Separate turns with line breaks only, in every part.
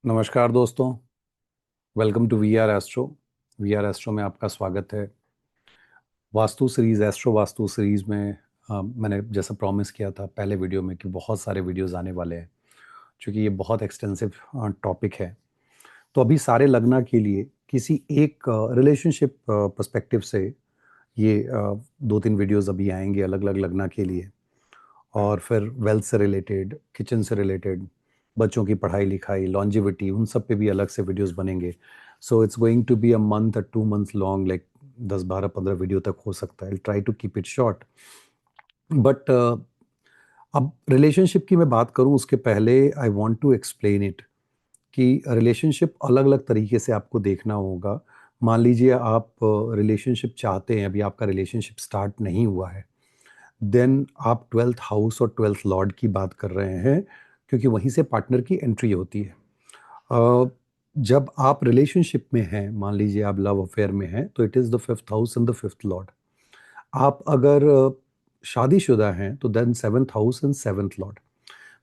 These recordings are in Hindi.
नमस्कार दोस्तों। Welcome to V R Astro में आपका स्वागत है। Vastu series, astro vastu series में मैंने जैसा प्रॉमिस किया था पहले वीडियो में कि बहुत सारे वीडियोस आने वाले हैं, क्योंकि ये बहुत एक्सटेंसिव टॉपिक है। तो अभी सारे लगना के लिए किसी एक रिलेशनशिप पर्सपेक्टिव से ये दो तीन वीडियोस अभी आएंगे अलग अलग लगना के लिए। और फिर वेल्थ से रिलेटेड, किचन से रिलेटेड, बच्चों की पढ़ाई लिखाई, लॉन्जिविटी, उन सब पे भी अलग से वीडियोस बनेंगे। So it's going to be a month, 2 month long, like 10 12 15 video तक हो सकता है। Try to keep it short. But अब रिलेशनशिप की मैं बात करूं उसके पहले I want to explain it कि रिलेशनशिप अलग अलग तरीके से आपको देखना होगा। मान लीजिए आप रिलेशनशिप चाहते हैं, अभी आपका रिलेशनशिप स्टार्ट नहीं हुआ है, देन आप 12th हाउस और 12th लॉर्ड की बात कर रहे हैं, क्योंकि वहीं से पार्टनर की एंट्री होती है। जब आप रिलेशनशिप में हैं, मान लीजिए आप लव अफेयर में हैं, तो it is the 5th house and the 5th Lord. आप अगर शादीशुदा हैं तो then 7th house and 7th Lord.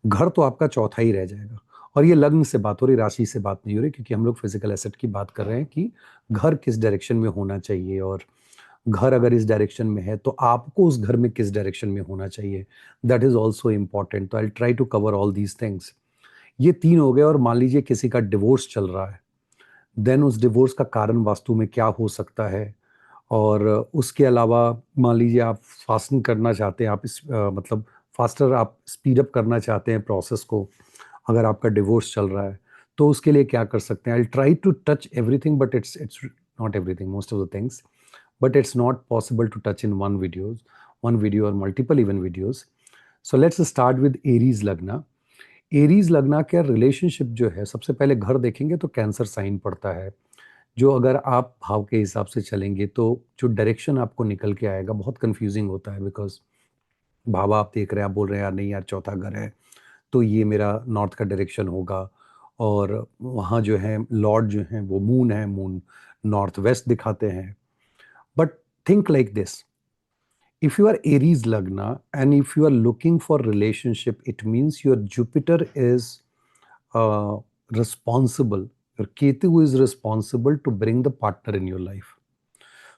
घर तो आपका चौथा ही रह जाएगा। और ये लग्न से बात हो रही, राशि से बात नहीं हो रही, क्योंकि हम लोग फिजिकल एसेट की बात कर रहे हैं कि घर किस डायरेक्शन में होना चाहिए, और घर अगर इस डायरेक्शन में है तो आपको उस घर में किस डायरेक्शन में होना चाहिए। That is also important. तो I try to cover all these things. ये तीन हो गए। और मान लीजिए किसी का डिवोर्स चल रहा है, देन उस डिवोर्स का कारण वास्तु में क्या हो सकता है। और उसके अलावा मान लीजिए आप फास्टन करना चाहते हैं, आप मतलब फास्टर आप स्पीड अप करना चाहते हैं प्रोसेस को, अगर आपका डिवोर्स चल रहा है तो उसके लिए क्या कर सकते हैं। I try to touch everything, but it's not everything, most of the things, but it's not possible to touch in one video or multiple even videos. So let's start with Aries Lagna. Aries लगना के रिलेशनशिप जो है, सबसे पहले घर देखेंगे तो कैंसर साइन पड़ता है। जो अगर आप भाव के हिसाब से चलेंगे तो जो डायरेक्शन आपको निकल के आएगा बहुत कंफ्यूजिंग होता है, बिकॉज भाव आप देख रहे हैं, आप बोल रहे हैं यार नहीं यार चौथा घर है तो ये मेरा नॉर्थ का डायरेक्शन होगा। और वहाँ जो है लॉर्ड जो है वो मून है, मून नॉर्थ वेस्ट दिखाते हैं। But think like this: if you are Aries Lagna and if you are looking for relationship, it means your Jupiter is uh, responsible, your Ketu is responsible to bring the partner in your life.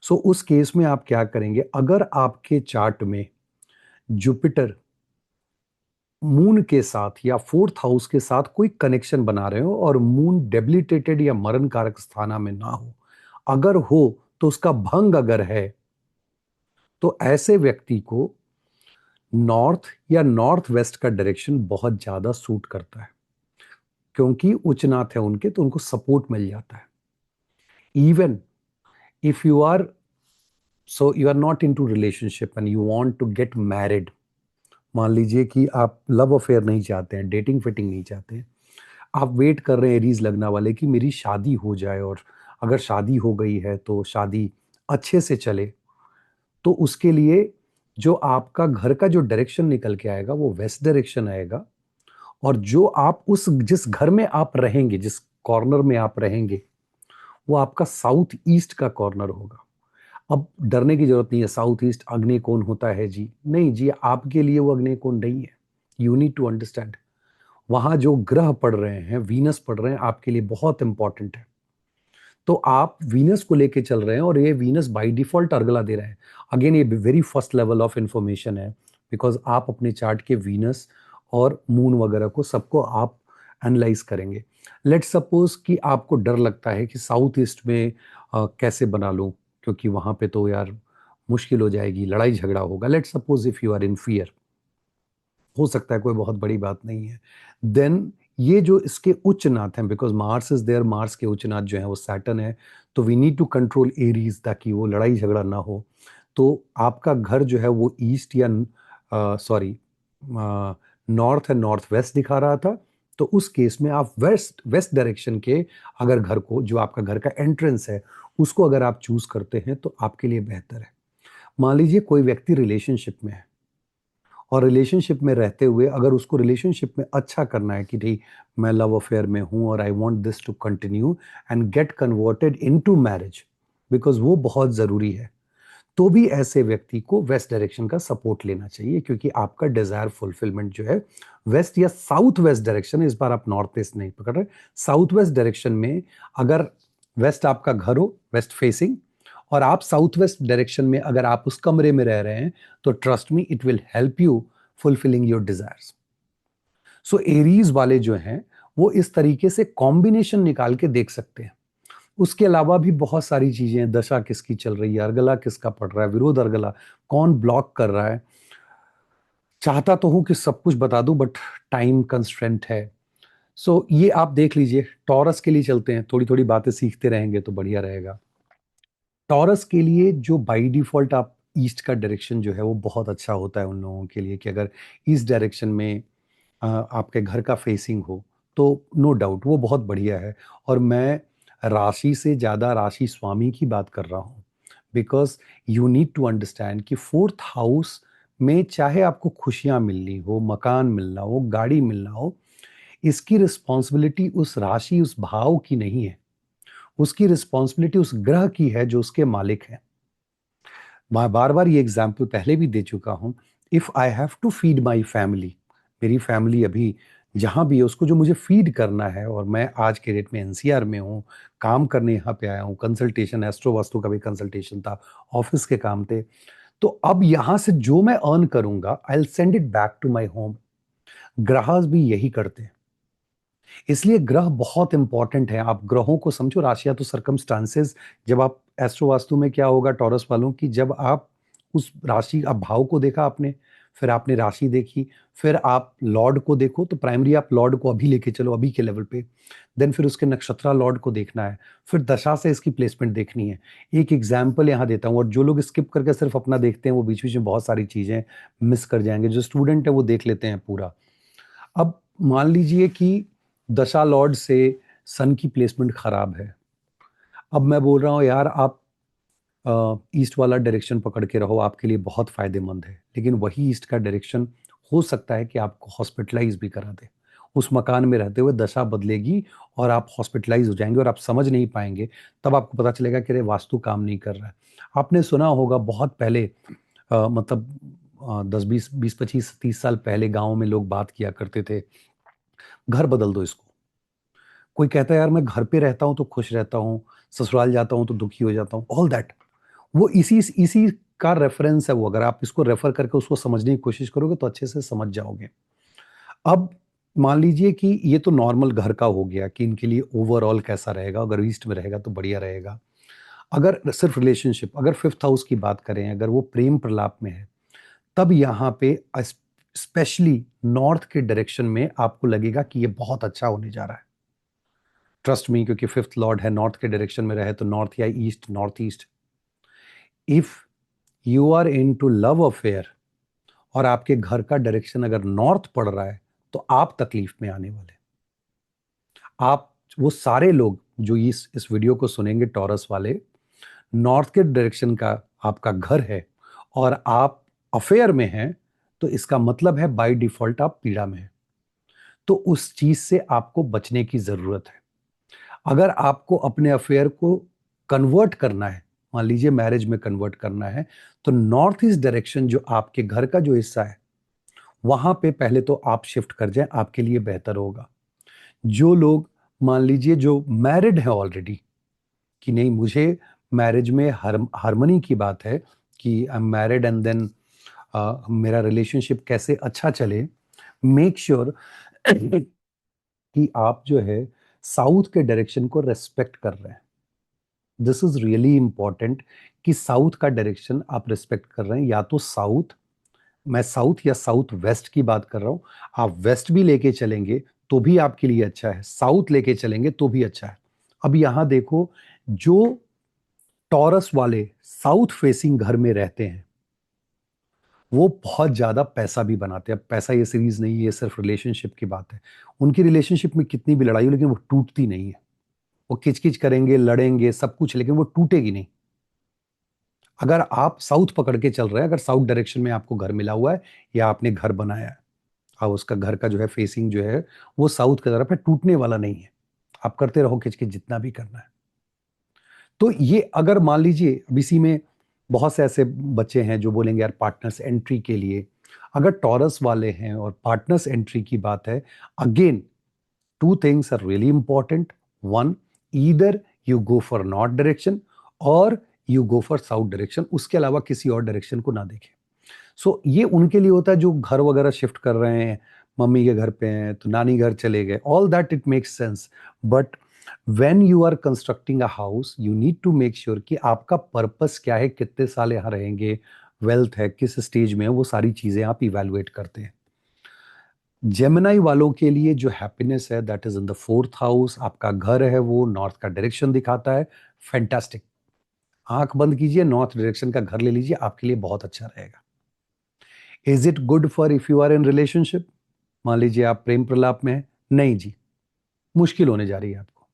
So उस केस में आप क्या करेंगे, अगर आपके चार्ट में जुपिटर मून के साथ या 4th हाउस के साथ कोई कनेक्शन बना रहे हो और मून डेबिलिटेटेड या मरण कारक स्थाना में ना हो, अगर हो तो उसका भंग अगर है, तो ऐसे व्यक्ति को नॉर्थ या नॉर्थ वेस्ट का डायरेक्शन बहुत ज्यादा सूट करता है, क्योंकि उच्चनाथ है उनके, तो उनको सपोर्ट मिल जाता है। Even if you are you are not into relationship and you want to get married, मान लीजिए कि आप लव अफेयर नहीं चाहते हैं, डेटिंग फिटिंग नहीं चाहते हैं, आप वेट कर रहे हैं एरीज लगना वाले कि मेरी शादी हो जाए, और अगर शादी हो गई है तो शादी अच्छे से चले, तो उसके लिए जो आपका घर का जो डायरेक्शन निकल के आएगा वो वेस्ट डायरेक्शन आएगा। और जो आप उस जिस घर में आप रहेंगे, जिस कॉर्नर में आप रहेंगे, वो आपका साउथ ईस्ट का कॉर्नर होगा। अब डरने की जरूरत नहीं है, साउथ ईस्ट अग्नि कोण होता है जी, नहीं जी, आपके लिए वो अग्नि कोण नहीं है। यू नीड टू अंडरस्टैंड, वहां जो ग्रह पड़ रहे हैं, वीनस पड़ रहे हैं, आपके लिए बहुत इंपॉर्टेंट है। तो आप वीनस को लेके चल रहे हैं और ये वीनस बाय डिफॉल्ट अर्गला दे रहे हैं। अगेन ये very first level of information है, बिकॉज आप अपने चार्ट के वीनस और मून वगैरह को सबको आप एनालाइज करेंगे। लेट्स सपोज कि आपको डर लगता है कि साउथ ईस्ट में कैसे बना लूं, क्योंकि वहां पे तो यार मुश्किल हो जाएगी, लड़ाई झगड़ा होगा। Let's suppose if you are in fear, हो सकता है कोई बहुत बड़ी बात नहीं है। देन ये जो इसके उच्च नाथ हैं, because Mars is there, Mars के उच्च नाथ जो है वो सैटर्न है, तो we need to control Aries ताकि वो लड़ाई झगड़ा ना हो। तो आपका घर जो है वो ईस्ट या sorry north and north west दिखा रहा था, तो उस केस में आप वेस्ट वेस्ट डायरेक्शन के अगर घर को, जो आपका घर का एंट्रेंस है, उसको अगर आप चूज करते हैं तो आपके लिए बेहतर है। मान लीजिए कोई व्यक्ति रिलेशनशिप में है, और रिलेशनशिप में रहते हुए अगर उसको रिलेशनशिप में अच्छा करना है कि नहीं मैं लव अफेयर में हूं और I want this to continue and get converted into marriage, because वो बहुत ज़रूरी है, तो भी ऐसे व्यक्ति को वेस्ट डायरेक्शन का सपोर्ट लेना चाहिए, क्योंकि आपका डिजायर फुलफिलमेंट जो है वेस्ट या साउथ वेस्ट डायरेक्शन, इस बार आप नॉर्थ ईस्ट नहीं पकड़ रहे, साउथ वेस्ट डायरेक्शन में, अगर वेस्ट आपका घर हो, वेस्ट फेसिंग, और आप साउथ वेस्ट डायरेक्शन में अगर आप उस कमरे में रह रहे हैं, तो trust me, it will help you fulfilling your desires. So Aries वाले जो हैं वो इस तरीके से कॉम्बिनेशन निकाल के देख सकते हैं। उसके अलावा भी बहुत सारी चीजें हैं, दशा किसकी चल रही है, अर्गला किसका पड़ रहा है, विरोध अर्गला कौन ब्लॉक कर रहा है। चाहता तो हूं कि सब कुछ बता दूं, बट टाइम कंस्ट्रेंट है। सो ये आप देख लीजिए। टॉरस के लिए चलते हैं, थोड़ी थोड़ी बातें सीखते रहेंगे तो बढ़िया रहेगा। टॉरस के लिए जो बाय डिफॉल्ट आप ईस्ट का डायरेक्शन जो है वो बहुत अच्छा होता है उन लोगों के लिए, कि अगर ईस्ट डायरेक्शन में आपके घर का फेसिंग हो तो नो डाउट वो बहुत बढ़िया है। और मैं राशि से ज़्यादा राशि स्वामी की बात कर रहा हूँ, because you need to understand कि फोर्थ हाउस में चाहे आपको खुशियां मिलनी हो, मकान मिलना हो, गाड़ी मिलना हो, इसकी रिस्पॉन्सिबिलिटी उस राशि, उस भाव की नहीं है। उसकी रिस्पॉन्सिबिलिटी उस ग्रह की है जो उसके मालिक है। मैं बार बार ये एग्जाम्पल पहले भी दे चुका हूं। If I have to feed my family, मेरी फैमिली अभी जहां भी है उसको जो मुझे फीड करना है, और मैं आज के डेट में एनसीआर में हूँ, काम करने यहाँ पे आया हूँ, कंसल्टेशन, एस्ट्रो वास्तु का भी कंसल्टेशन था, ऑफिस के काम थे, तो अब यहां से जो मैं अर्न करूंगा I will send it back to my home. ग्राहक भी यही करते हैं। इसलिए ग्रह बहुत इंपॉर्टेंट है। आप ग्रहों को समझो, राशियां तो सर्कमस्टांसेस। जब आप एस्ट्रो वास्तु में क्या होगा टॉरस वालों की, जब आप उस राशि, आप भाव को देखा आपने, फिर आपने राशि देखी, फिर आप लॉर्ड को देखो, तो प्राइमरी आप लॉर्ड को अभी लेके चलो, अभी के लेवल पे। देन फिर उसके नक्षत्रा लॉर्ड को देखना है, फिर दशा से इसकी प्लेसमेंट देखनी है। एक एग्जाम्पल यहाँ देता हूँ, और जो लोग स्किप करके सिर्फ अपना देखते हैं वो बीच बीच में बहुत सारी चीजें मिस कर जाएंगे। जो स्टूडेंट है वो देख लेते हैं पूरा। अब मान लीजिए कि दशा लॉर्ड से सन की प्लेसमेंट खराब है। अब मैं बोल रहा हूँ यार, आप ईस्ट वाला डायरेक्शन पकड़ के रहो, आपके लिए बहुत फायदेमंद है, लेकिन वही ईस्ट का डायरेक्शन हो सकता है कि आपको हॉस्पिटलाइज भी करा दे। उस मकान में रहते हुए दशा बदलेगी और आप हॉस्पिटलाइज हो जाएंगे, और आप समझ नहीं पाएंगे। तब आपको पता चलेगा कि अरे वास्तु काम नहीं कर रहा है। आपने सुना होगा बहुत पहले, मतलब 10 20 20 25 30 साल पहले गाँव में लोग बात किया करते थे, घर बदल दो इसको। कोई कहता है यार मैं घर पे रहता हूं तो खुश रहता हूँ, ससुराल जाता हूं तो दुखी हो जाता हूँ, ऑल दैट। वो इसी का रेफरेंस है वो। अगर आप इसको रेफर करके उसको समझने की कोशिश करोगे तो अच्छे से समझ जाओगे। अब मान लीजिए कि ये तो नॉर्मल घर का हो गया कि इनके लिए ओवरऑल कैसा रहेगा, अगर ईस्ट में रहेगा तो बढ़िया रहेगा। अगर सिर्फ रिलेशनशिप, अगर फिफ्थ हाउस की बात करें, अगर वो प्रेम प्रलाप में है, तब यहाँ पे स्पेशली नॉर्थ के डायरेक्शन में आपको लगेगा कि ये बहुत अच्छा होने जा रहा है। ट्रस्ट मी, क्योंकि फिफ्थ लॉर्ड है, नॉर्थ के डायरेक्शन में रहे तो नॉर्थ या east, north east. If you are into love affair और आपके घर का डायरेक्शन अगर नॉर्थ पड़ रहा है, तो आप तकलीफ में आने वाले। आप, वो सारे लोग जो इस वीडियो को सुनेंगे, टॉरस वाले, नॉर्थ के डायरेक्शन का आपका घर है और आप अफेयर में हैं, तो इसका मतलब है बाय डिफॉल्ट आप पीड़ा में हैं। तो उस चीज से आपको बचने की जरूरत है। अगर आपको अपने अफेयर को कन्वर्ट करना है, मान लीजिए मैरिज में कन्वर्ट करना है, तो नॉर्थ ईस्ट डायरेक्शन जो आपके घर का जो हिस्सा है, वहां पे पहले तो आप शिफ्ट कर जाएं, आपके लिए बेहतर होगा। जो लोग, मान लीजिए जो मैरिड है ऑलरेडी, कि नहीं मुझे मैरिज में हार्मनी की बात है, कि I am married and then मेरा रिलेशनशिप कैसे अच्छा चले, मेक श्योर कि आप जो है साउथ के डायरेक्शन को रेस्पेक्ट कर रहे हैं। दिस इज रियली इंपॉर्टेंट कि साउथ का डायरेक्शन आप रिस्पेक्ट कर रहे हैं। या तो साउथ, मैं साउथ या साउथ वेस्ट की बात कर रहा हूं, आप वेस्ट भी लेके चलेंगे तो भी आपके लिए अच्छा है, साउथ लेके चलेंगे तो भी अच्छा है। अब यहां देखो, जो टॉरस वाले साउथ फेसिंग घर में रहते हैं वो बहुत ज्यादा पैसा भी बनाते हैं। अब पैसा ये सीरीज नहीं है, ये सिर्फ रिलेशनशिप की बात है। उनकी रिलेशनशिप में कितनी भी लड़ाई हो, लेकिन वो टूटती नहीं है। वो किचकिच करेंगे, लड़ेंगे, सब कुछ, लेकिन वो टूटेगी नहीं। अगर आप साउथ पकड़ के चल रहे हैं, अगर साउथ डायरेक्शन में आपको घर मिला हुआ है या आपने घर बनाया है, अब उसका घर का जो है फेसिंग जो है वो साउथ की तरफ है, टूटने वाला नहीं है। आप करते रहो खिचखिच जितना भी करना है। तो ये अगर मान लीजिए अब इसी में बहुत से ऐसे बच्चे हैं जो बोलेंगे यार पार्टनर्स एंट्री के लिए, अगर टॉरस वाले हैं और पार्टनर्स एंट्री की बात है, again two things are really important. One, either you go for north direction or you go for south direction. उसके अलावा किसी और डायरेक्शन को ना देखें. सो ये उनके लिए होता है जो घर वगैरह शिफ्ट कर रहे हैं, मम्मी के घर पे हैं तो नानी घर चले गए, all that it makes sense. But when you are constructing a house you need to make sure कि आपका पर्पस क्या है, कितने साल यहाँ रहेंगे, वेल्थ है किस स्टेज में है, वो सारी चीजें आप इवेलुएट करते हैं. जेमिनाई वालों के लिए जो हैप्पीनेस है that is in the fourth house, आपका घर है वो नॉर्थ का डायरेक्शन दिखाता है. फैंटास्टिक. आंख बंद कीजिए, नॉर्थ डायरेक्शन का घर ले लीजिए, आपके लिए बहुत अच्छा रहेगा. Is it good for if you are in relationship? मान लीजिए आप प्रेम प्रलाप में हैं, नहीं जी, मुश्किल होने जा रही है आपको,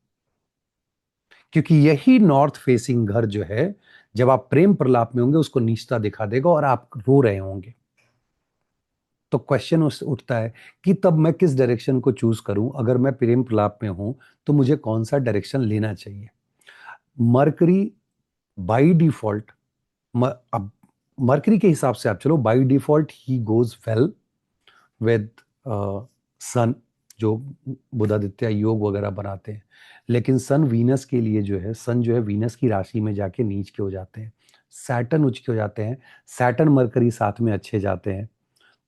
क्योंकि यही नॉर्थ फेसिंग घर जो है जब आप प्रेम प्रलाप में होंगे उसको नीचता दिखा देगा और आप रो रहे होंगे. तो क्वेश्चन उठता है कि तब मैं किस डायरेक्शन को चूज करूं, अगर मैं प्रेम प्रलाप में हूं तो मुझे कौन सा डायरेक्शन लेना चाहिए. मरकरी बाय डिफॉल्ट, अब मरकरी के हिसाब से आप चलो, बाय डिफॉल्ट ही गोज वेल विद सन, जो बुधादित्य योग वगैरह बनाते हैं. लेकिन सन वीनस के लिए जो है, सन जो है वीनस की राशि में जाके नीच के हो जाते हैं, सैटर्न उच्च के हो जाते हैं, सैटर्न मरकरी साथ में अच्छे जाते हैं.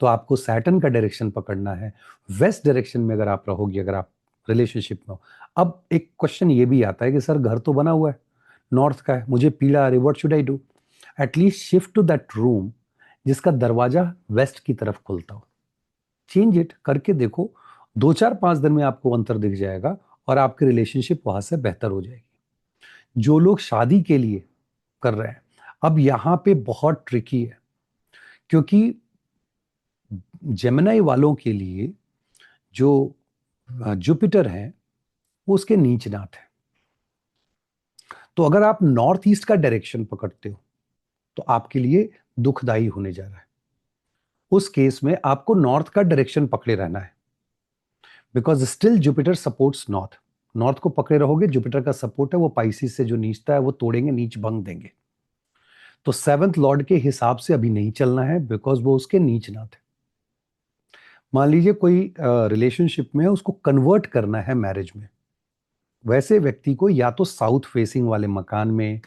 तो आपको सैटर्न का डायरेक्शन पकड़ना है. वेस्ट डायरेक्शन में अगर आप रहोगे, अगर आप रिलेशनशिप में हो. अब एक क्वेश्चन ये भी आता है कि सर घर तो बना हुआ है, नॉर्थ का है, मुझे पीड़ा आ रही, what should I do? At least shift to that room जिसका दरवाजा वेस्ट की तरफ खुलता हो. चेंज इट करके देखो, 2 4 5 दिन में आपको अंतर दिख जाएगा और आपकी रिलेशनशिप वहां से बेहतर हो जाएगी. जो लोग शादी के लिए कर रहे हैं, अब यहां पे बहुत ट्रिकी है, क्योंकि जेमिनाई वालों के लिए जो जुपिटर है वो उसके नीच नाथ है. तो अगर आप नॉर्थ ईस्ट का डायरेक्शन पकड़ते हो तो आपके लिए दुखदाई होने जा रहा है. उस केस में आपको नॉर्थ का डायरेक्शन पकड़े रहना है, because still Jupiter supports north. North को पकड़े रहोगे, जुपिटर का सपोर्ट है, वो पाइसिस से जो नीचता है वो तोड़ेंगे, नीच भंग देंगे. तो सेवंथ लॉर्ड के हिसाब से अभी नहीं चलना है, बिकॉज वो उसके नीच नाथ है. मान लीजिए कोई रिलेशनशिप में है, उसको कन्वर्ट करना है मैरिज में, वैसे व्यक्ति को या तो साउथ फेसिंग वाले मकान में,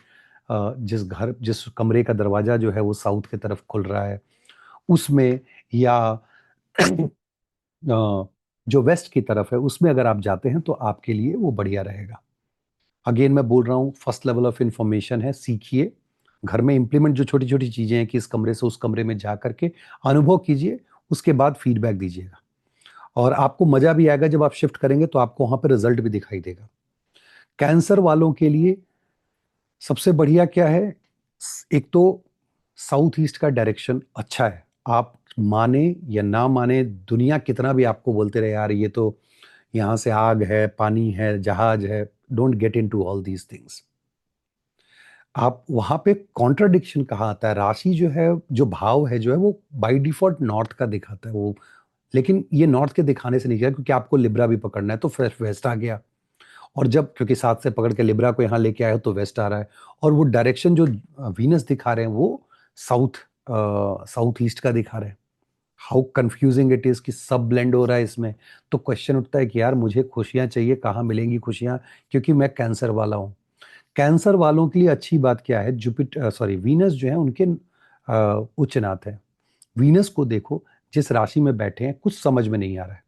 जिस कमरे का दरवाजा जो है वो साउथ की तरफ खुल रहा है उसमें, या जो वेस्ट की तरफ है उसमें अगर आप जाते हैं तो आपके लिए वो बढ़िया रहेगा. अगेन मैं बोल रहा हूँ, फर्स्ट लेवल ऑफ इंफॉर्मेशन है, सीखिए, घर में इंप्लीमेंट जो छोटी छोटी चीजें हैं कि इस कमरे से उस कमरे में जा करके अनुभव कीजिए, उसके बाद फीडबैक दीजिएगा. और आपको मजा भी आएगा, जब आप शिफ्ट करेंगे तो आपको वहां पर रिजल्ट भी दिखाई देगा. कैंसर वालों के लिए सबसे बढ़िया क्या है, एक तो साउथ ईस्ट का डायरेक्शन अच्छा है. आप माने या ना माने, दुनिया कितना भी आपको बोलते रहे यार ये तो यहाँ से आग है, पानी है, जहाज है, don't get into all these things. आप वहां पे कॉन्ट्राडिक्शन कहाँ आता है, राशि जो है, जो भाव है जो है वो बाय डिफॉल्ट नॉर्थ का दिखाता है वो. लेकिन ये नॉर्थ के दिखाने से नहीं गया, क्योंकि आपको लिब्रा भी पकड़ना है तो फ्रेश वेस्ट आ गया. और जब क्योंकि साथ से पकड़ के लिब्रा को यहाँ लेके आए हो तो वेस्ट आ रहा है. और वो डायरेक्शन जो वीनस दिखा रहे हैं वो साउथ साउथ ईस्ट का दिखा रहे हैं. हाउ कंफ्यूजिंग इट इज कि सब ब्लेंड हो रहा है इसमें. तो क्वेश्चन उठता है कि यार मुझे खुशियां चाहिए, कहाँ मिलेंगी खुशियां, क्योंकि मैं कैंसर वाला हूँ. कैंसर वालों के लिए अच्छी बात क्या है, जुपिटर सॉरी वीनस जो है उनके उच्च नाथ है. वीनस को देखो, जिस राशि में बैठे हैं कुछ समझ में नहीं आ रहा है,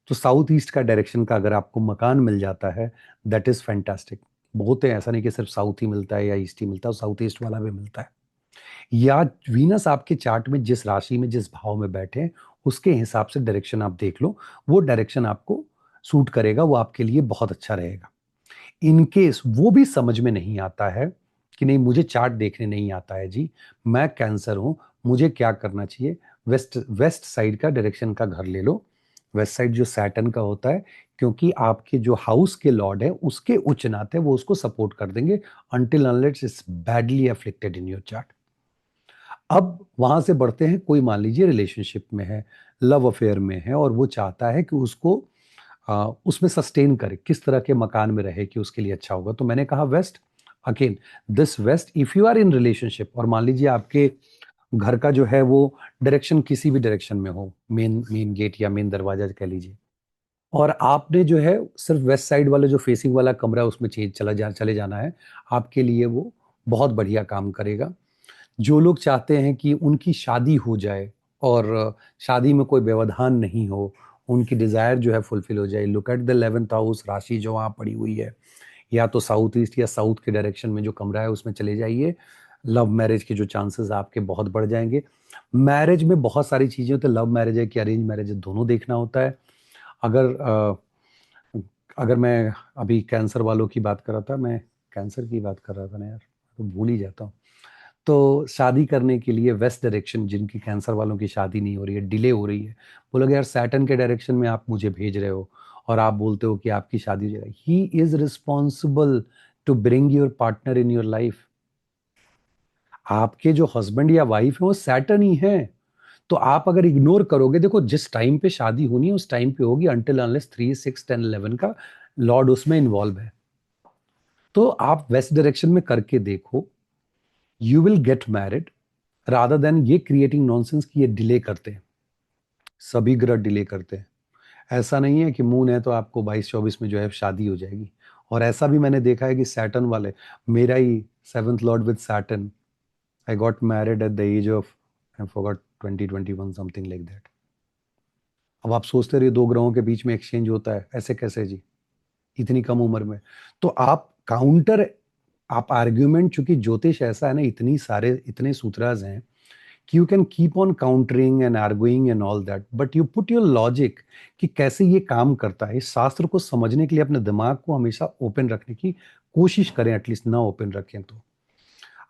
तो साउथ ईस्ट का डायरेक्शन का अगर आपको मकान मिल जाता है दैट इज फैंटास्टिक. बहुत है, ऐसा नहीं कि सिर्फ साउथ ही मिलता है या ईस्ट ही मिलता है, साउथ ईस्ट वाला भी मिलता है. या वीनस आपके चार्ट में जिस राशि में जिस भाव में बैठे हैं उसके हिसाब से डायरेक्शन आप देख लो, वो डायरेक्शन आपको सूट करेगा, वो आपके लिए बहुत अच्छा रहेगा. इन केस वो भी समझ में नहीं आता है कि नहीं मुझे चार्ट देखने नहीं आता है जी, मैं कैंसर हूं, मुझे क्या करना चाहिए, वेस्ट वेस्ट साइड का डायरेक्शन का घर ले लो. वेस्ट साइड जो सैटर्न का होता है, क्योंकि आपके जो हाउस के लॉर्ड है उसके उच्च नाथ है, वो उसको सपोर्ट कर देंगे until unless it's badly afflicted in your chart. अब वहां से बढ़ते हैं, कोई मान लीजिए रिलेशनशिप में है, लव अफेयर में है, और वो चाहता है कि उसको उसमें सस्टेन करे, किस तरह के मकान में रहे कि उसके लिए अच्छा होगा. तो मैंने कहा west. Again this west, if you are in relationship और मान लीजिए आपके घर का जो है वो डायरेक्शन किसी भी डायरेक्शन में हो, मेन मेन गेट या मेन दरवाजा कह लीजिए, और आपने जो है सिर्फ वेस्ट साइड वाले जो फेसिंग वाला कमरा है उसमें चले जाना है, आपके लिए वो बहुत बढ़िया काम करेगा। जो लोग चाहते हैं कि उनकी शादी हो जाए और शादी में कोई व्यवधान नहीं हो, उनकी डिजायर जो है फुलफिल हो जाए, look at the 11th house, राशि जो वहाँ पड़ी हुई है, या तो साउथ ईस्ट या साउथ के डायरेक्शन में जो कमरा है उसमें चले जाइए। लव मैरिज के जो चांसेस आपके बहुत बढ़ जाएंगे। मैरिज में बहुत सारी चीजें होती है, लव मैरिज है कि अरेंज मैरिज है, दोनों देखना होता है। अगर अगर मैं अभी कैंसर वालों की बात कर रहा था, मैं कैंसर की बात कर रहा था ना यार, तो भूल ही जाता हूँ। तो शादी करने के लिए वेस्ट डायरेक्शन, जिनकी कैंसर वालों की शादी नहीं हो रही है, डिले हो रही है, बोलोगे यार सैटर्न के डायरेक्शन में आप मुझे भेज रहे हो और आप बोलते हो कि आपकी शादी हो जाएगी। He is responsible to bring your partner in your life. आपके जो हस्बैंड या वाइफ है वो सैटर्न ही है। तो आप अगर इग्नोर करोगे, देखो जिस टाइम पे शादी होनी है उस टाइम पे होगी, अनटिल अनलेस 3, 6, 10, 11 का लॉर्ड उसमें इन्वॉल्व है। तो आप वेस्ट डायरेक्शन में करके देखो, you will get married, rather than ये क्रिएटिंग नॉनसेंस कि ये डिले करते हैं। सभी ग्रह डिले करते हैं। ऐसा नहीं है कि मून है तो आपको 22-24 में जो है शादी हो जाएगी। और ऐसा भी मैंने देखा है कि सैटर्न वाले, मेरा ही 7th lord with Saturn, I got married at the age of, I forgot, 20, 21 something like that. अब आप सोचते रहिए दो ग्रहों के बीच में एक्सचेंज होता है, ऐसे कैसे जी, इतनी कम उम्र में। तो आप काउंटर, आप आर्ग्यूमेंट, चूंकि ज्योतिष ऐसा है ना, इतनी सारे इतने सूत्राज हैं कि you can keep on countering and arguing and all that, but you put your logic कि कैसे ये काम करता है। इस शास्त्र को समझने के लिए अपने दिमाग को हमेशा ओपन रखने की कोशिश करें, एटलीस्ट ना ओपन रखें तो।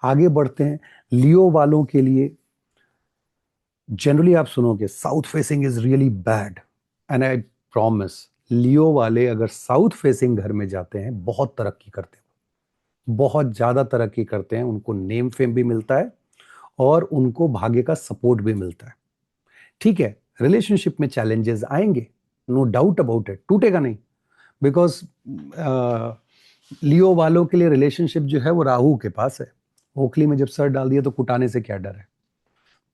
आगे बढ़ते हैं। लियो वालों के लिए जनरली आप सुनोगे south facing is really bad, and I promise, Leo वाले अगर साउथ फेसिंग घर में जाते हैं बहुत तरक्की करते हैं, बहुत ज्यादा तरक्की करते हैं, उनको नेम फेम भी मिलता है और उनको भाग्य का सपोर्ट भी मिलता है। ठीक है, रिलेशनशिप में चैलेंजेस आएंगे, नो डाउट अबाउट इट, टूटेगा नहीं, बिकॉज लियो वालों के लिए रिलेशनशिप जो है वो राहु के पास है। ओखली में जब सर डाल दिया तो कुटाने से क्या डर है।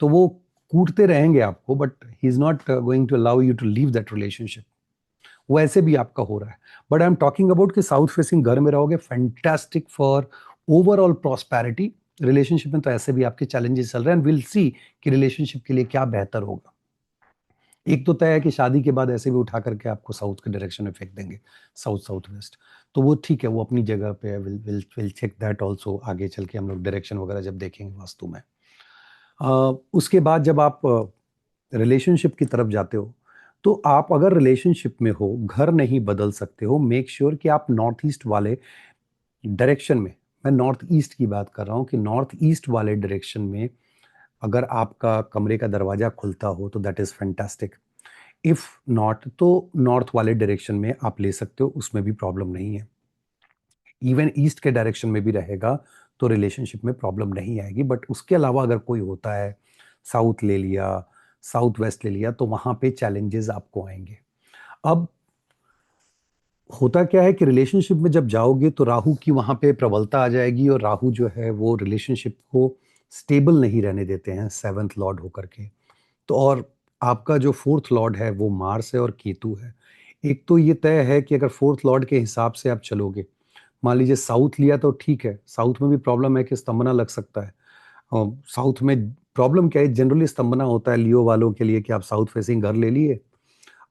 तो वो कूटते रहेंगे आपको, but he is not going to allow you to leave that relationship. वो ऐसे भी आपका हो रहा है। But I am talking about कि साउथ फेसिंग घर में रहोगे, fantastic for overall prosperity. Relationship में तो ऐसे भी आपके चैलेंजेस चल रहे हैं, एंड विल सी कि रिलेशनशिप के लिए क्या बेहतर होगा। एक तो तय है कि शादी के बाद ऐसे भी उठा करके आपको साउथ के डायरेक्शन में फेंक देंगे, साउथ साउथ वेस्ट। तो वो ठीक है, वो अपनी जगह पे है, will will will check that also, आगे चल के हम लोग डायरेक्शन वगैरह जब देखेंगे वास्तु में। उसके बाद जब आप रिलेशनशिप की तरफ जाते हो, तो आप अगर रिलेशनशिप में हो, घर नहीं बदल सकते हो, मेक श्योर कि आप नॉर्थ ईस्ट वाले डायरेक्शन में, मैं नॉर्थ ईस्ट की बात कर रहा हूँ, कि नॉर्थ ईस्ट वाले डायरेक्शन में अगर आपका कमरे का दरवाजा खुलता हो तो that is fantastic. If not तो नॉर्थ वाले डायरेक्शन में आप ले सकते हो, उसमें भी प्रॉब्लम नहीं है। इवन ईस्ट के डायरेक्शन में भी रहेगा तो रिलेशनशिप में प्रॉब्लम नहीं आएगी। बट उसके अलावा अगर कोई होता है, साउथ ले लिया, साउथ वेस्ट ले लिया, तो वहां पे चैलेंजेस आपको आएंगे। अब होता क्या है कि रिलेशनशिप में जब जाओगे तो राहु की वहां पे प्रबलता आ जाएगी, और राहु जो है वो रिलेशनशिप को स्टेबल नहीं रहने देते हैं 7th लॉर्ड होकर के। तो और आपका जो 4th लॉर्ड है वो मार्स है और केतु है। एक तो ये तय है कि अगर 4th लॉर्ड के हिसाब से आप चलोगे, मान लीजिए साउथ लिया तो ठीक है, साउथ में भी प्रॉब्लम है कि स्तंभना लग सकता है। और साउथ में प्रॉब्लम क्या है, जनरली स्तंभना होता है लियो वालों के लिए कि आप साउथ फेसिंग घर ले लिए,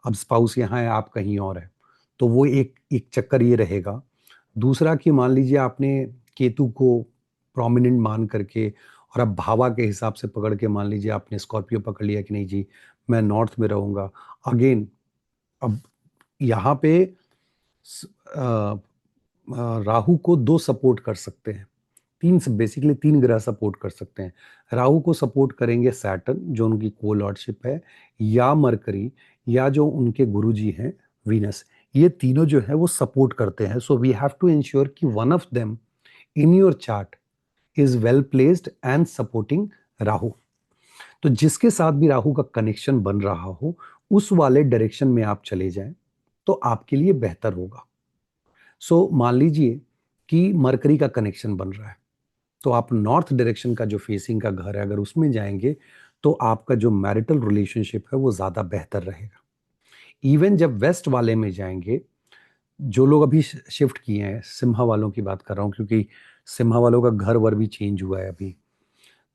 अब स्पाउस यहाँ है, आप कहीं और है, तो वो एक एक चक्कर ये रहेगा। दूसरा कि मान लीजिए आपने केतु को प्रोमिनेंट मान करके और अब भावा के हिसाब से पकड़ के, मान लीजिए आपने स्कॉर्पियो पकड़ लिया कि नहीं जी मैं नॉर्थ में रहूंगा। अगेन, अब यहाँ पे राहु को दो सपोर्ट कर सकते हैं, तीन, बेसिकली तीन ग्रह सपोर्ट कर सकते हैं। राहु को सपोर्ट करेंगे सैटर्न जो उनकी को लॉर्डशिप है, या मरकरी, या जो उनके गुरुजी हैं वीनस। ये तीनों जो है वो सपोर्ट करते हैं। So we have to ensure कि one of them in your chart is well placed and supporting Rahu. तो जिसके साथ भी राहु का कनेक्शन बन रहा हो उस वाले डायरेक्शन में आप चले जाएं तो आपके लिए बेहतर होगा। सो मान लीजिए कि मरकरी का कनेक्शन बन रहा है, तो आप नॉर्थ डायरेक्शन का जो फेसिंग का घर है अगर उसमें जाएंगे तो आपका जो मैरिटल रिलेशनशिप है वो ज़्यादा बेहतर रहेगा। इवन जब वेस्ट वाले में जाएंगे, जो लोग अभी शिफ्ट किए हैं, सिम्हा वालों की बात कर रहा हूँ क्योंकि सिम्हा वालों का घर वर भी चेंज हुआ है अभी।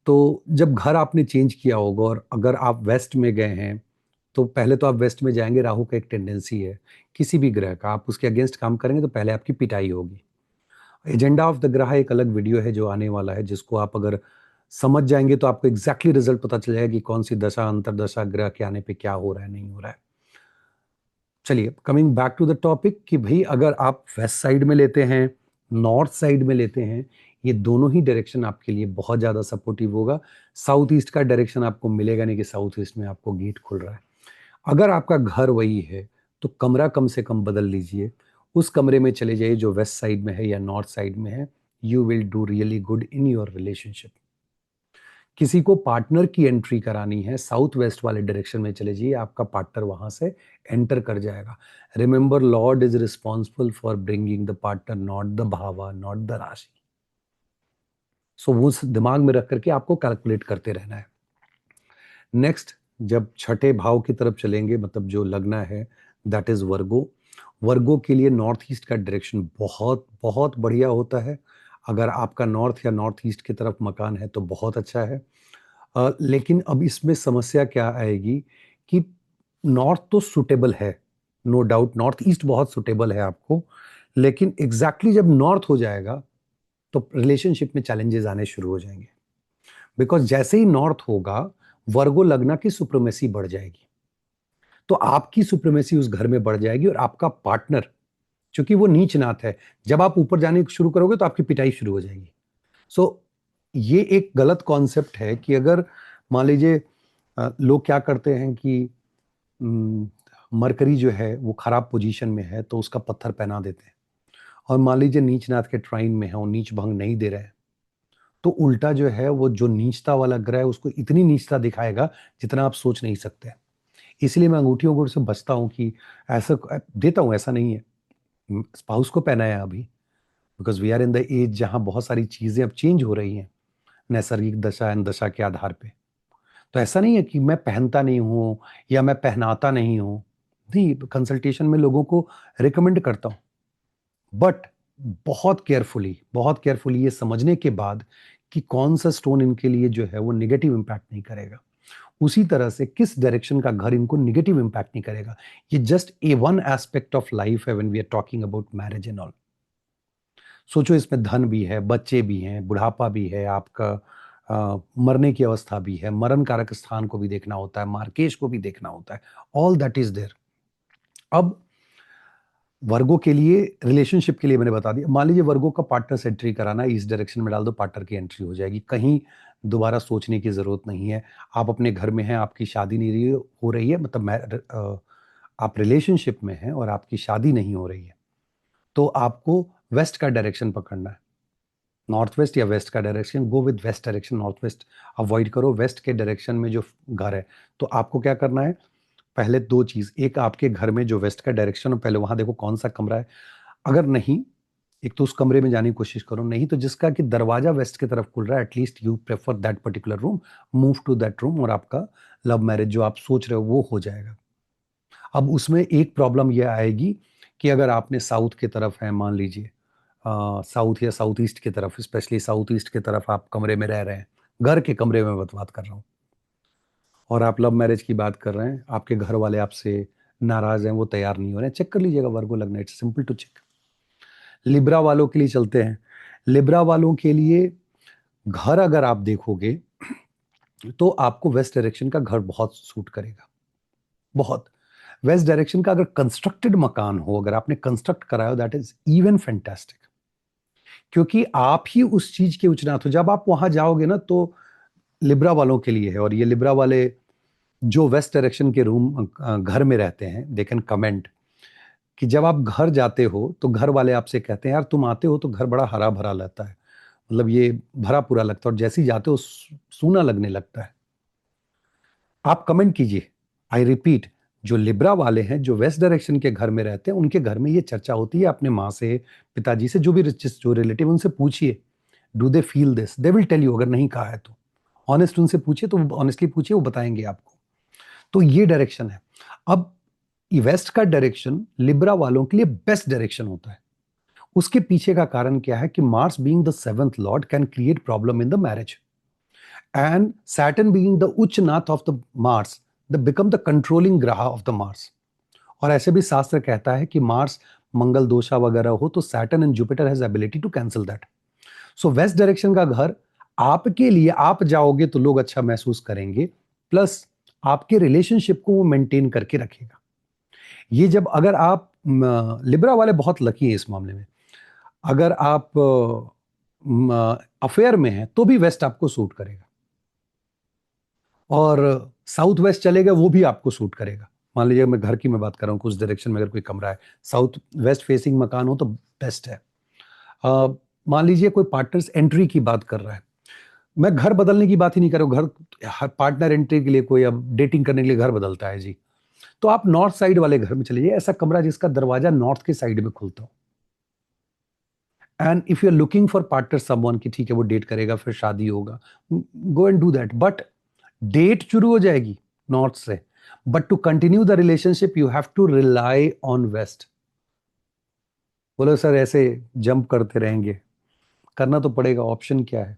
तो जब घर आपने चेंज किया होगा और अगर आप वेस्ट में गए हैं, तो पहले तो आप वेस्ट में जाएंगे, राहु का एक टेंडेंसी है किसी भी ग्रह का, आप उसके अगेंस्ट काम करेंगे तो पहले आपकी पिटाई होगी। एजेंडा ऑफ द ग्रह एक अलग वीडियो है जो आने वाला है, जिसको आप अगर समझ जाएंगे तो आपको एग्जैक्टली रिजल्ट पता चल जाएगा कि कौन सी दशा अंतरदशा ग्रह के आने पे क्या हो रहा है नहीं हो रहा है। चलिए coming back to the topic कि भाई अगर आप वेस्ट साइड में लेते हैं, नॉर्थ साइड में लेते हैं, ये दोनों ही डायरेक्शन आपके लिए बहुत ज़्यादा सपोर्टिव होगा। साउथ ईस्ट का डायरेक्शन आपको मिलेगा नहीं कि साउथ ईस्ट में आपको गेट खुल रहा है। अगर आपका घर वही है तो कमरा कम से कम बदल लीजिए, उस कमरे में चले जाइए जो वेस्ट साइड में है या नॉर्थ साइड में है। You will do really good in your relationship. किसी को पार्टनर की एंट्री करानी है, साउथ वेस्ट वाले डायरेक्शन में चले जाइए, आपका पार्टनर वहां से एंटर कर जाएगा। Remember, lord is responsible for bringing the partner, not the bhava, not the rashi. So वो दिमाग में रख करके आपको कैलकुलेट करते रहना है। नेक्स्ट, जब छठे भाव की तरफ चलेंगे, मतलब जो लगना है, दैट इज वर्गो। वर्गो के लिए नॉर्थ ईस्ट का डायरेक्शन बहुत बहुत बढ़िया होता है। अगर आपका नॉर्थ या नॉर्थ ईस्ट की तरफ मकान है तो बहुत अच्छा है। लेकिन अब इसमें समस्या क्या आएगी कि नॉर्थ तो सुटेबल है, नो डाउट नॉर्थ ईस्ट बहुत सुटेबल है आपको, लेकिन एग्जैक्टली जब नॉर्थ हो जाएगा तो रिलेशनशिप में चैलेंजेस आने शुरू हो जाएंगे। बिकॉज जैसे ही नॉर्थ होगा, वर्गो लगना की सुप्रीमेसी बढ़ जाएगी, तो आपकी सुप्रीमेसी उस घर में बढ़ जाएगी और आपका पार्टनर, चूंकि वो नीच नाथ है, जब आप ऊपर जाने शुरू करोगे तो आपकी पिटाई शुरू हो जाएगी। सो ये एक गलत कॉन्सेप्ट है कि अगर मान लीजिए लोग क्या करते हैं कि मरकरी जो है वो खराब पोजीशन में है तो उसका पत्थर पहना देते हैं, और मान लीजिए नीचनाथ के ट्राइन में है और नीच भंग नहीं दे रहे हैं, तो उल्टा जो है वो जो नीचता वाला ग्रह है उसको इतनी नीचता दिखाएगा जितना आप सोच नहीं सकते। इसलिए मैं अंगूठियों को से बचता हूँ कि ऐसा देता हूँ, ऐसा नहीं है। स्पाउस को पहनाया अभी, because we are in the age जहाँ बहुत सारी चीजें अब चेंज हो रही हैं नैसर्गिक दशा एंड दशा के आधार पे। तो ऐसा नहीं है कि मैं पहनता नहीं हूँ या मैं पहनाता नहीं हूँ, नहीं, कंसल्टेशन में लोगों को रिकमेंड करता हूँ, बट बहुत केयरफुली ये समझने के बाद कि कौन सा स्टोन इनके लिए जो है वो निगेटिव इंपैक्ट नहीं करेगा, उसी तरह से किस डायरेक्शन का घर इनको निगेटिव इंपैक्ट नहीं करेगा। ये just a one aspect of life है when we are talking about marriage and all. सोचो इसमें धन भी है, बच्चे भी हैं, बुढ़ापा भी है, आपका मरने की अवस्था भी है, मरण कारक स्थान को भी देखना होता है, मार्केश को भी देखना होता है, ऑल दैट इज देयर। अब वर्गो के लिए, रिलेशनशिप के लिए मैंने बता दिया। मान लीजिए वर्गो का पार्टनर से एंट्री कराना है, इस डायरेक्शन में डाल दो, पार्टनर की एंट्री हो जाएगी, कहीं दोबारा सोचने की जरूरत नहीं है। आप अपने घर में हैं, आपकी शादी नहीं हो रही है, मतलब आप रिलेशनशिप में हैं और आपकी शादी नहीं हो रही है, तो आपको वेस्ट का डायरेक्शन पकड़ना है। नॉर्थ वेस्ट या वेस्ट का direction, go with west direction, north west avoid करो। वेस्ट के डायरेक्शन में जो घर है, तो आपको क्या करना है, पहले दो चीज, एक आपके घर में जो वेस्ट का डायरेक्शन हो पहले वहां देखो कौन सा कमरा है। अगर नहीं, एक तो उस कमरे में जाने की कोशिश करो, नहीं तो जिसका कि दरवाजा वेस्ट की तरफ खुल रहा है, at least you prefer that particular room, move to that room, और आपका लव मैरिज जो आप सोच रहे हो वो हो जाएगा। अब उसमें एक प्रॉब्लम ये आएगी कि अगर आपने साउथ की तरफ है, मान लीजिए साउथ या साउथ ईस्ट की तरफ, स्पेशली साउथ ईस्ट की तरफ आप कमरे में रह रहे हैं, घर के कमरे में बात कर रहा हूँ, और आप लव मैरिज की बात कर रहे हैं, आपके घर वाले आपसे नाराज हैं, वो तैयार नहीं हो रहे हैं, चेक कर लीजिएगा वर्गो लगना, it's simple to check. Libra वालों के लिए चलते हैं। लिब्रा वालों के लिए घर अगर आप देखोगे तो आपको वेस्ट डायरेक्शन का घर बहुत सूट करेगा, बहुत। वेस्ट डायरेक्शन का अगर कंस्ट्रक्टेड मकान हो, अगर आपने कंस्ट्रक्ट कराया, दैट इज इवन फैंटास्टिक, क्योंकि आप ही उस चीज के उचनाथ हो। जब आप वहां जाओगे ना, तो लिब्रा वालों के लिए है, और ये लिब्रा वाले जो वेस्ट डायरेक्शन के रूम घर में रहते हैं, दे कैन कमेंट कि जब आप घर जाते हो तो घर वाले आपसे कहते हैं, यार तुम आते हो तो घर बड़ा हरा भरा लगता है, मतलब ये भरा पूरा लगता है, और जैसे ही जाते हो सूना लगने लगता है। आप कमेंट कीजिए, आई रिपीट, जो लिब्रा वाले हैं, जो वेस्ट डायरेक्शन के घर में रहते हैं, उनके घर में ये चर्चा होती है अपने माँ से, पिताजी से, जो रिलेटिव, उनसे पूछिए, do they feel this, they will tell you. अगर नहीं कहा है तो ऑनेस्ट उनसे पूछिए, तो ऑनेस्टली पूछिए, वो बताएंगे आपको। तो ये डायरेक्शन है। अब वेस्ट का डायरेक्शन लिब्रा वालों के लिए बेस्ट डायरेक्शन होता है। उसके पीछे का कारण क्या है कि Mars being the seventh lord can create problem in the marriage, and Saturn being the उच्च नाथ of the Mars the become the controlling ग्रह ऑफ द मार्स। और ऐसे भी शास्त्र कहता है कि मार्स मंगल दोषा वगैरह हो तो Saturn and Jupiter has ability to cancel that. So waste direction का घर आपके लिए, आप जाओगे तो लोग अच्छा महसूस करेंगे, प्लस आपके रिलेशनशिप को वो मेंटेन करके रखेगा। ये जब, अगर आप, लिब्रा वाले बहुत लकी हैं इस मामले में। अगर आप अफेयर में हैं तो भी वेस्ट आपको सूट करेगा, और साउथ वेस्ट चलेगा वो भी आपको सूट करेगा। मान लीजिए मैं घर की मैं बात कर रहा हूँ, कुछ डायरेक्शन में अगर कोई कमरा है, साउथ वेस्ट फेसिंग मकान हो तो बेस्ट है। मान लीजिए कोई पार्टनर्स एंट्री की बात कर रहा है, मैं घर बदलने की बात ही नहीं कर रहा हूँ, घर पार्टनर एंट्री के लिए कोई अब डेटिंग करने के लिए घर बदलता है जी, तो आप नॉर्थ साइड वाले घर में चले जाइए, ऐसा कमरा जिसका दरवाजा नॉर्थ के साइड में खुलता हो। And if you are looking for partner someone की ठीक है वो डेट करेगा फिर शादी होगा, go and do that, but date शुरू हो जाएगी नॉर्थ से, but to continue the relationship you have to rely on west. बोलो सर ऐसे जंप करते रहेंगे, करना तो पड़ेगा, ऑप्शन क्या है,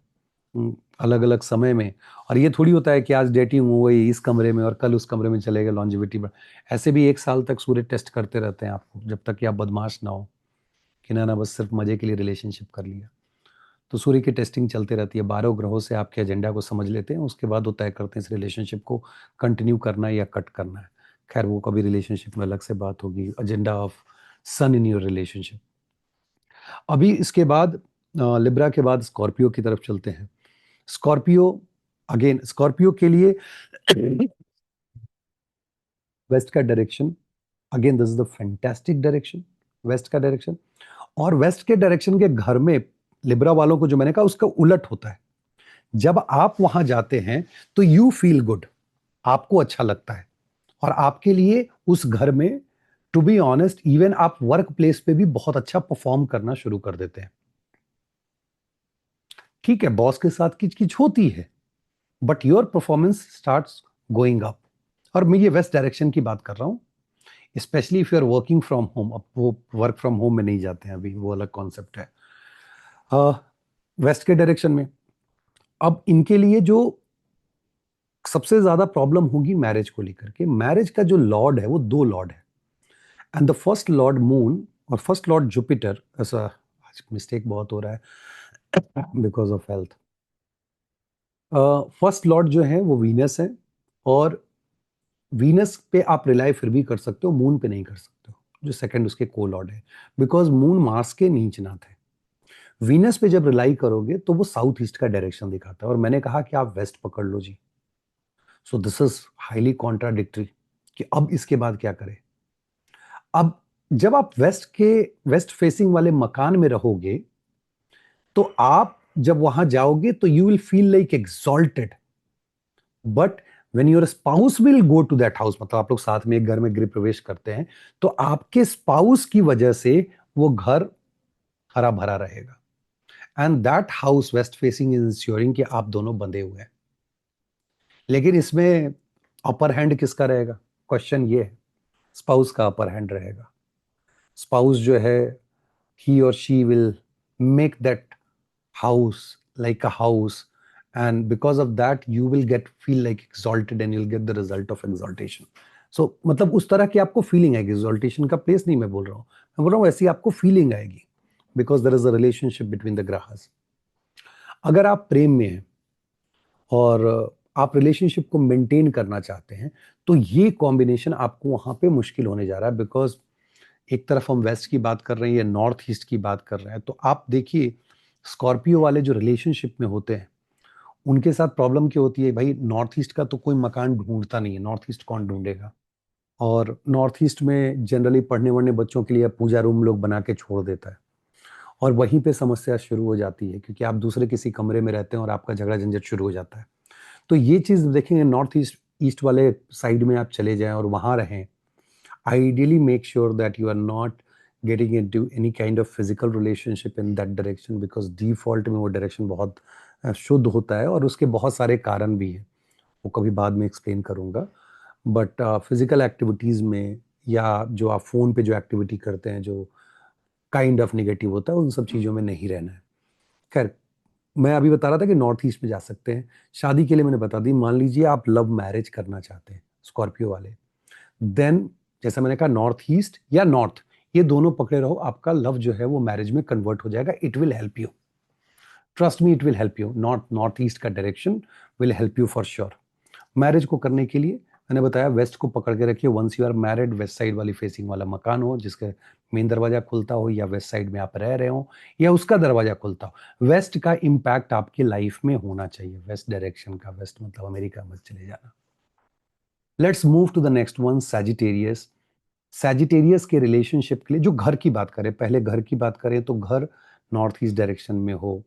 अलग अलग समय में। और ये थोड़ी होता है कि आज डेटिंग हो गई इस कमरे में और कल उस कमरे में चले गए लॉन्जिविटी पर। ऐसे भी 1 साल तक सूर्य टेस्ट करते रहते हैं आपको, जब तक कि आप बदमाश ना हो कि ना बस सिर्फ मजे के लिए रिलेशनशिप कर लिया। तो सूर्य की टेस्टिंग चलते रहती है, 12 ग्रहों से आपके एजेंडा को समझ लेते हैं, उसके बाद वो तय करते हैं इस रिलेशनशिप को कंटिन्यू करना है या कट करना है। खैर वो कभी रिलेशनशिप में अलग से बात होगी, agenda of sun in your relationship. अभी इसके बाद लिब्रा के बाद स्कॉर्पियो की तरफ चलते हैं। स्कॉर्पियो, अगेन स्कॉर्पियो के लिए वेस्ट का direction, again this is the fantastic direction, west का डायरेक्शन। और वेस्ट के डायरेक्शन के घर में लिब्रा वालों को जो मैंने कहा उसका उलट होता है। जब आप वहां जाते हैं तो यू फील गुड, आपको अच्छा लगता है, और आपके लिए उस घर में, टू बी ऑनेस्ट, इवन आप वर्क प्लेस पे भी बहुत अच्छा परफॉर्म करना शुरू कर देते हैं। ठीक है बॉस के साथ किचकिच होती है, but your performance starts going up. और मैं ये वेस्ट डायरेक्शन की बात कर रहा हूँ, specially if you are working from home. अब वो वर्क फ्रॉम होम में नहीं जाते हैं अभी, वो अलग कॉन्सेप्ट है। वेस्ट के डायरेक्शन में अब इनके लिए जो सबसे ज्यादा प्रॉब्लम होगी मैरिज को लेकर के, मैरिज का जो लॉर्ड है वो 2 लॉर्ड है, and the first Lord moon और फर्स्ट लॉर्ड जुपिटर, ऐसा आज मिस्टेक बहुत हो रहा है because of health. First Lord जो है वो वीनस है, और वीनस पे आप रिलाई फिर भी कर सकते हो, मून पे नहीं कर सकते हो, जो सेकंड उसके को लॉर्ड है, बिकॉज मून मार्स के नीच नाथ है। वीनस पे जब रिलाई करोगे तो वो साउथ ईस्ट का डायरेक्शन दिखाता है, और मैंने कहा कि आप वेस्ट पकड़ लो जी। So this is highly contradictory कि अब इसके बाद क्या करें। अब जब आप वेस्ट फेसिंग वाले मकान में रहोगे तो आप जब वहां जाओगे तो you will feel like exalted, but when your spouse will go to that house, मतलब आप लोग साथ में एक घर में गृह प्रवेश करते हैं, तो आपके स्पाउस की वजह से वो घर हरा भरा रहेगा, and that house waste facing is ensuring कि आप दोनों बंधे हुए हैं। लेकिन इसमें अपर हैंड किसका रहेगा, क्वेश्चन ये है। स्पाउस का अपर हैंड रहेगा। स्पाउस जो है, he or she will make that house like a house, and because of that you will get feel like exalted and you'll get the result of exaltation. So मतलब उस तरह की आपको फीलिंग आएगी, exaltation का प्लेस नहीं मैं बोल रहा हूँ, मैं बोल रहा हूँ ऐसी आपको फीलिंग आएगी, because there is a relationship between the grahas. अगर आप प्रेम में हैं और आप रिलेशनशिप को मेंटेन करना चाहते हैं तो ये कॉम्बिनेशन आपको वहां पे मुश्किल होने जा रहा है, बिकॉज एक तरफ हम वेस्ट की बात कर रहे हैं या नॉर्थ ईस्ट की बात कर रहे हैं। तो आप देखिए स्कॉर्पियो वाले जो रिलेशनशिप में होते हैं उनके साथ प्रॉब्लम क्या होती है, भाई नॉर्थ ईस्ट का तो कोई मकान ढूंढता नहीं है, नॉर्थ ईस्ट कौन ढूंढेगा। और नॉर्थ ईस्ट में जनरली पढ़ने वढ़ने बच्चों के लिए पूजा रूम लोग बना के छोड़ देता है, और वहीं पे समस्या शुरू हो जाती है क्योंकि आप दूसरे किसी कमरे में रहते हैं और आपका झगड़ा झंझट शुरू हो जाता है। तो ये चीज़ देखेंगे नॉर्थ ईस्ट ईस्ट वाले साइड में आप चले जाएं और वहाँ रहें, ideally make sure that you are not getting into any kind of physical relationship in that direction, because default में वो direction बहुत शुद्ध होता है और उसके बहुत सारे कारण भी हैं, वो कभी बाद में एक्सप्लेन करूँगा। बट फिजिकल एक्टिविटीज़ में या जो आप फ़ोन पे जो एक्टिविटी करते हैं जो काइंड ऑफ निगेटिव होता है, उन सब चीज़ों में नहीं रहना है। खैर, मैं अभी बता रहा था कि नॉर्थ ईस्ट में जा सकते हैं। शादी के लिए मैंने बता दी, मान लीजिए आप लव मैरिज करना चाहते हैं, स्कॉर्पियो वाले, देन जैसा मैंने कहा नॉर्थ ईस्ट या नॉर्थ, ये दोनों पकड़े रहो, आपका लव जो है वो मैरिज में कन्वर्ट हो जाएगा। It will help you, trust me, it will help you. North east का direction will help you for sure. Marriage को करने के लिए मैंने बताया वेस्ट को पकड़ के रखिए। Once you are married, west side वाली फेसिंग वाला मकान हो जिसके मेन दरवाजा खुलता हो, या वेस्ट साइड में आप रह रहे हो या उसका दरवाजा खुलता हो, वेस्ट का इम्पैक्ट आपकी लाइफ में होना चाहिए। वेस्ट डायरेक्शन का, वेस्ट मतलब अमेरिका मत चले जाना। Let's move to the next one, Sagittarius. Sagittarius के रिलेशनशिप के लिए जो घर की बात करें, पहले घर की बात करें तो घर नॉर्थ ईस्ट डायरेक्शन में हो,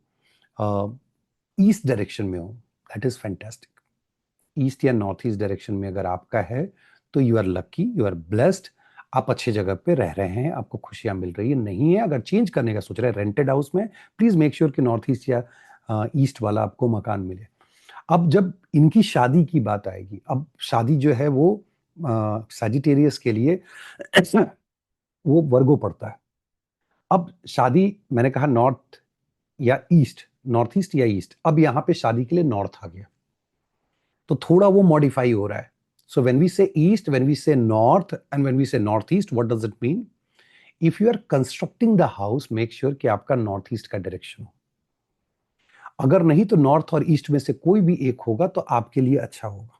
ईस्ट डायरेक्शन में हो, दैट इज फैंटास्टिक। ईस्ट या नॉर्थ ईस्ट डायरेक्शन में अगर आपका है तो you are lucky, you are blessed, आप अच्छे जगह पे रह रहे हैं, आपको खुशियां मिल रही है। नहीं है, अगर चेंज करने का सोच रहे हैं रेंटेड हाउस में, प्लीज मेक श्योर कि नॉर्थ ईस्ट या ईस्ट वाला आपको मकान मिले। अब जब इनकी शादी की बात आएगी, अब शादी जो है वो सैजिटेरियस के लिए वो वर्गो पड़ता है। अब शादी मैंने कहा नॉर्थ या ईस्ट, नॉर्थ ईस्ट या ईस्ट, अब यहां पे शादी के लिए नॉर्थ आ गया तो थोड़ा वो मॉडिफाई हो रहा है। So when we say east, when we say north and when we say north east, what does it mean? If you are constructing the house, make sure कि आपका नॉर्थ ईस्ट का डायरेक्शन हो। अगर नहीं तो नॉर्थ और ईस्ट में से कोई भी एक होगा तो आपके लिए अच्छा होगा।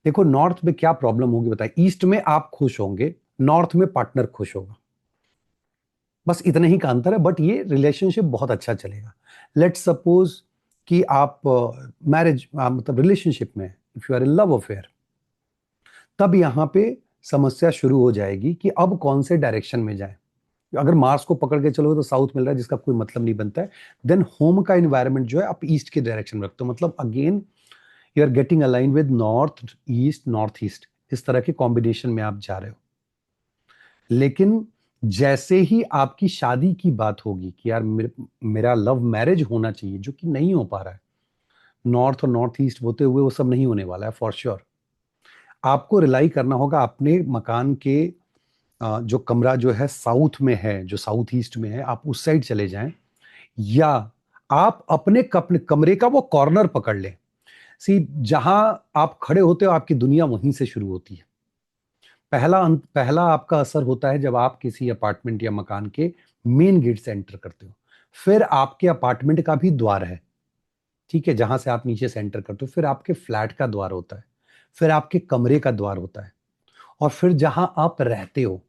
देखो नॉर्थ में क्या प्रॉब्लम होगी बताइए, ईस्ट में आप खुश होंगे, नॉर्थ में पार्टनर खुश होगा, बस इतने ही का अंतर है, बट ये रिलेशनशिप बहुत अच्छा चलेगा। लेट्स सपोज कि आप मैरिज मतलब रिलेशनशिप में, if you are in love affair, तब यहां पे समस्या शुरू हो जाएगी कि अब कौन से डायरेक्शन में जाए। अगर मार्स को पकड़ के चलोगे तो साउथ मिल रहा है जिसका कोई मतलब नहीं बनता है। देन होम का इन्वायरमेंट जो है आप ईस्ट के डायरेक्शन में रखते हो, मतलब again you are getting align with north east, इस तरह के कॉम्बिनेशन में आप जा रहे हो। लेकिन जैसे ही आपकी शादी की बात होगी कि यार मेरा लव मैरिज होना चाहिए, जो कि नहीं हो पा रहा है, नॉर्थ और नॉर्थ ईस्ट होते हुए वो सब नहीं होने वाला है फॉर श्योर। आपको रिलाई करना होगा अपने मकान के जो कमरा जो है साउथ में है, जो साउथ ईस्ट में है, आप उस साइड चले जाएं, या आप अपने कमरे का वो कॉर्नर पकड़ लें। सी, जहां आप खड़े होते हो आपकी दुनिया वहीं से शुरू होती है। पहला आपका असर होता है जब आप किसी अपार्टमेंट या मकान के मेन गेट से एंटर करते हो। फिर आपके अपार्टमेंट का भी द्वार है, ठीक है, जहां से आप नीचे से एंटर करते हो। फिर आपके फ्लैट का द्वार होता है, फिर आपके कमरे का द्वार होता है, और फिर जहां आप रहते हो।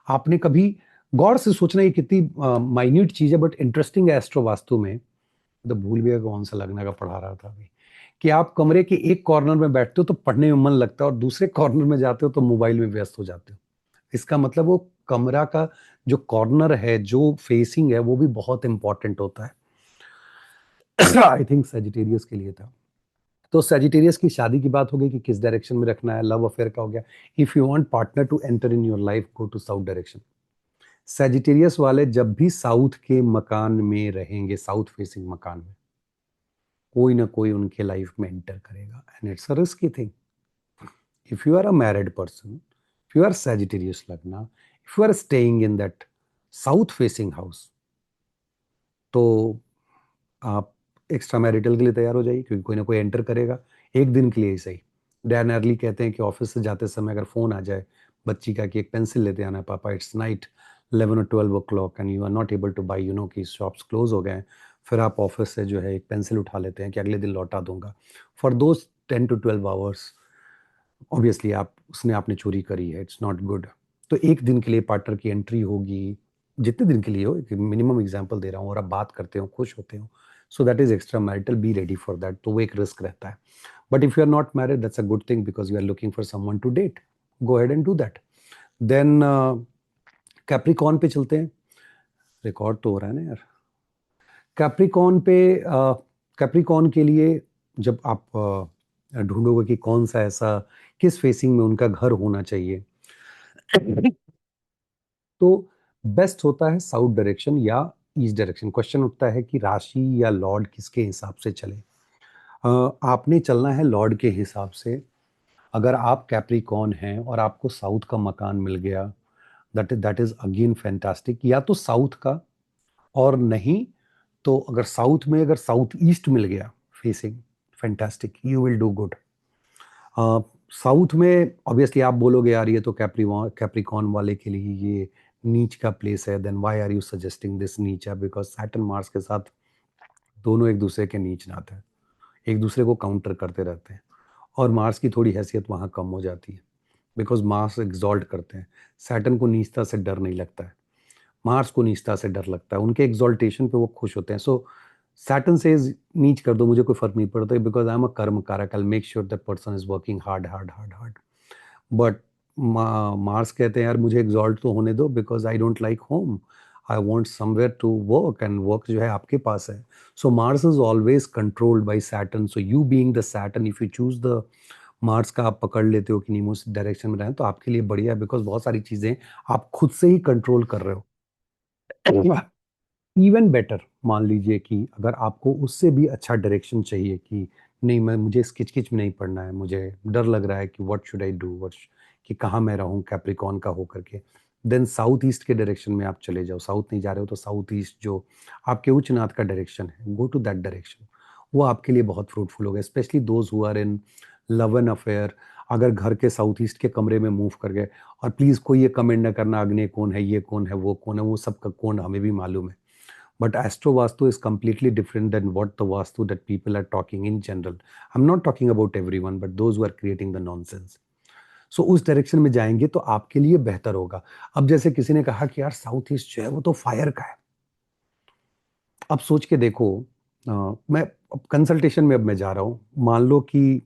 आपने कभी गौर से सोचना, ये कितनी माइन्यूट चीज है बट इंटरेस्टिंग है एस्ट्रो वास्तु में। तो भूल गया कौन सा लगना का पढ़ा रहा था अभी, कि आप कमरे के एक कॉर्नर में बैठते हो तो पढ़ने में मन लगता है, और दूसरे कॉर्नर में जाते हो तो मोबाइल में व्यस्त हो जाते हो। इसका मतलब वो कमरा का जो कॉर्नर है, जो फेसिंग है, वो भी बहुत इंपॉर्टेंट होता है। आई थिंक सेजिटेरियस के लिए था। तो सेजिटेरियस की शादी की बात हो गई कि किस डायरेक्शन में रखना है, लव अफेयर का हो गया। If you want partner to enter in your life, go to south direction. Sagittarius वाले जब भी साउथ के मकान में रहेंगे, साउथ फेसिंग मकान में, कोई ना कोई उनके लाइफ में एंटर करेगा, and it's a risky thing. If you are a married person, if you are Sagittarius lagna, if you are staying in that south facing house, तो आप एक्स्ट्रा मैरिटल के लिए तैयार हो जाइए, क्योंकि कोई ना कोई एंटर करेगा, एक दिन के लिए ही सही। डैन अर्ली कहते हैं कि ऑफिस से जाते समय अगर फोन आ जाए बच्ची का कि एक पेंसिल लेते आना है पापा, it's night 11 or 12 o'clock and you are not able to buy, you know कि शॉप्स क्लोज हो गए हैं, फिर आप ऑफिस से जो है एक पेंसिल उठा लेते हैं कि अगले दिन लौटा दूंगा। For those 10 to 12 hours obviously आप उसने आपने चोरी करी है, इट्स नॉट गुड। तो एक दिन के लिए पार्टनर की एंट्री होगी, जितने दिन के लिए हो, मिनिमम एग्जांपल दे रहा हूँ, और आप बात करते हो, खुश होते हो, so that is extra marital, be ready for that. तो वो एक रिस्क रहता है। But if you are not married, that's a good thing, because you are looking for someone to date, go ahead and do that. Then Capricorn पे चलते हैं। रिकॉर्ड तो हो रहा है ना यार। कैप्रिकॉर्न पे कैप्रिकॉर्न के लिए जब आप ढूंढोगे कि कौन सा ऐसा, किस फेसिंग में उनका घर होना चाहिए। तो बेस्ट होता है साउथ डायरेक्शन या ईस्ट डायरेक्शन। क्वेश्चन उठता है कि राशि या लॉर्ड किसके हिसाब से चले। आपने चलना है लॉर्ड के हिसाब से। अगर आप कैप्रिकॉर्न हैं और आपको साउथ का मकान मिल गया, दैट इज अगेन फैंटास्टिक। या तो साउथ का, और नहीं तो अगर साउथ में अगर साउथ ईस्ट मिल गया facing, fantastic, you will do good. South में ऑब्वियसली आप बोलोगे यार ये तो कैप्रिकॉर्न वाले के लिए ये नीच का प्लेस है, then why are you suggesting this नीच है? बिकॉज सैटर्न मार्स के साथ दोनों एक दूसरे के नीच नाते हैं, एक दूसरे को काउंटर करते रहते हैं, और मार्स की थोड़ी हैसियत वहाँ कम हो जाती है बिकॉज मार्स एग्जॉल्ट करते हैं। सैटर्न को नीचता से डर नहीं लगता है, मार्स को नीचता से डर लगता है, उनके एग्जॉल्टेशन पे वो खुश होते हैं। सो सैटर्न से नीच कर दो, मुझे कोई फर्क नहीं पड़ता, बिकॉज आई एम अ कर्म कारक, I make sure that person is working hard hard hard hard. But Mars कहते हैं यार मुझे एग्जॉल्ट तो होने दो, because I don't like home, I want somewhere to work, and work जो है आपके पास है। So Mars is always controlled by Saturn. So you being the Saturn, if you choose the Mars का आप पकड़ लेते हो कि नहीं उस डायरेक्शन में रहें, तो आपके लिए बढ़िया है, बिकॉज बहुत सारी चीजें आप खुद से ही कंट्रोल कर रहे हो। इवन बेटर, मान लीजिए कि अगर आपको उससे भी अच्छा डायरेक्शन चाहिए कि नहीं, मैं मुझे इस किचकिच में नहीं पड़ना है, मुझे डर लग रहा है कि what should I do, what, कि कहाँ मैं रहूँ कैप्रिकॉन का होकर के, देन साउथ ईस्ट के डायरेक्शन में आप चले जाओ। साउथ नहीं जा रहे हो तो साउथ ईस्ट जो आपके उच्च नाथ का डायरेक्शन है, गो टू दैट डायरेक्शन। वो आपके लिए बहुत फ्रूटफुल होगा, specially those who are in love and affair. अगर घर के साउथ ईस्ट के कमरे में मूव कर गए, और प्लीज कोई ये कमेंट ना करना अग्नि कौन है, ये कौन है, वो कौन है, वो सब का कौन हमें भी मालूम है। But Astro Vastu is completely different than what the Vastu that people are talking in general. I'm not talking about everyone, but those who are creating the nonsense. So उस डायरेक्शन में जाएंगे तो आपके लिए बेहतर होगा। अब जैसे किसी ने कहा कि यार साउथ ईस्ट जो है वो तो फायर का है। अब सोच के देखो, मैं कंसल्टेशन में अब मैं जा रहा हूँ, मान लो कि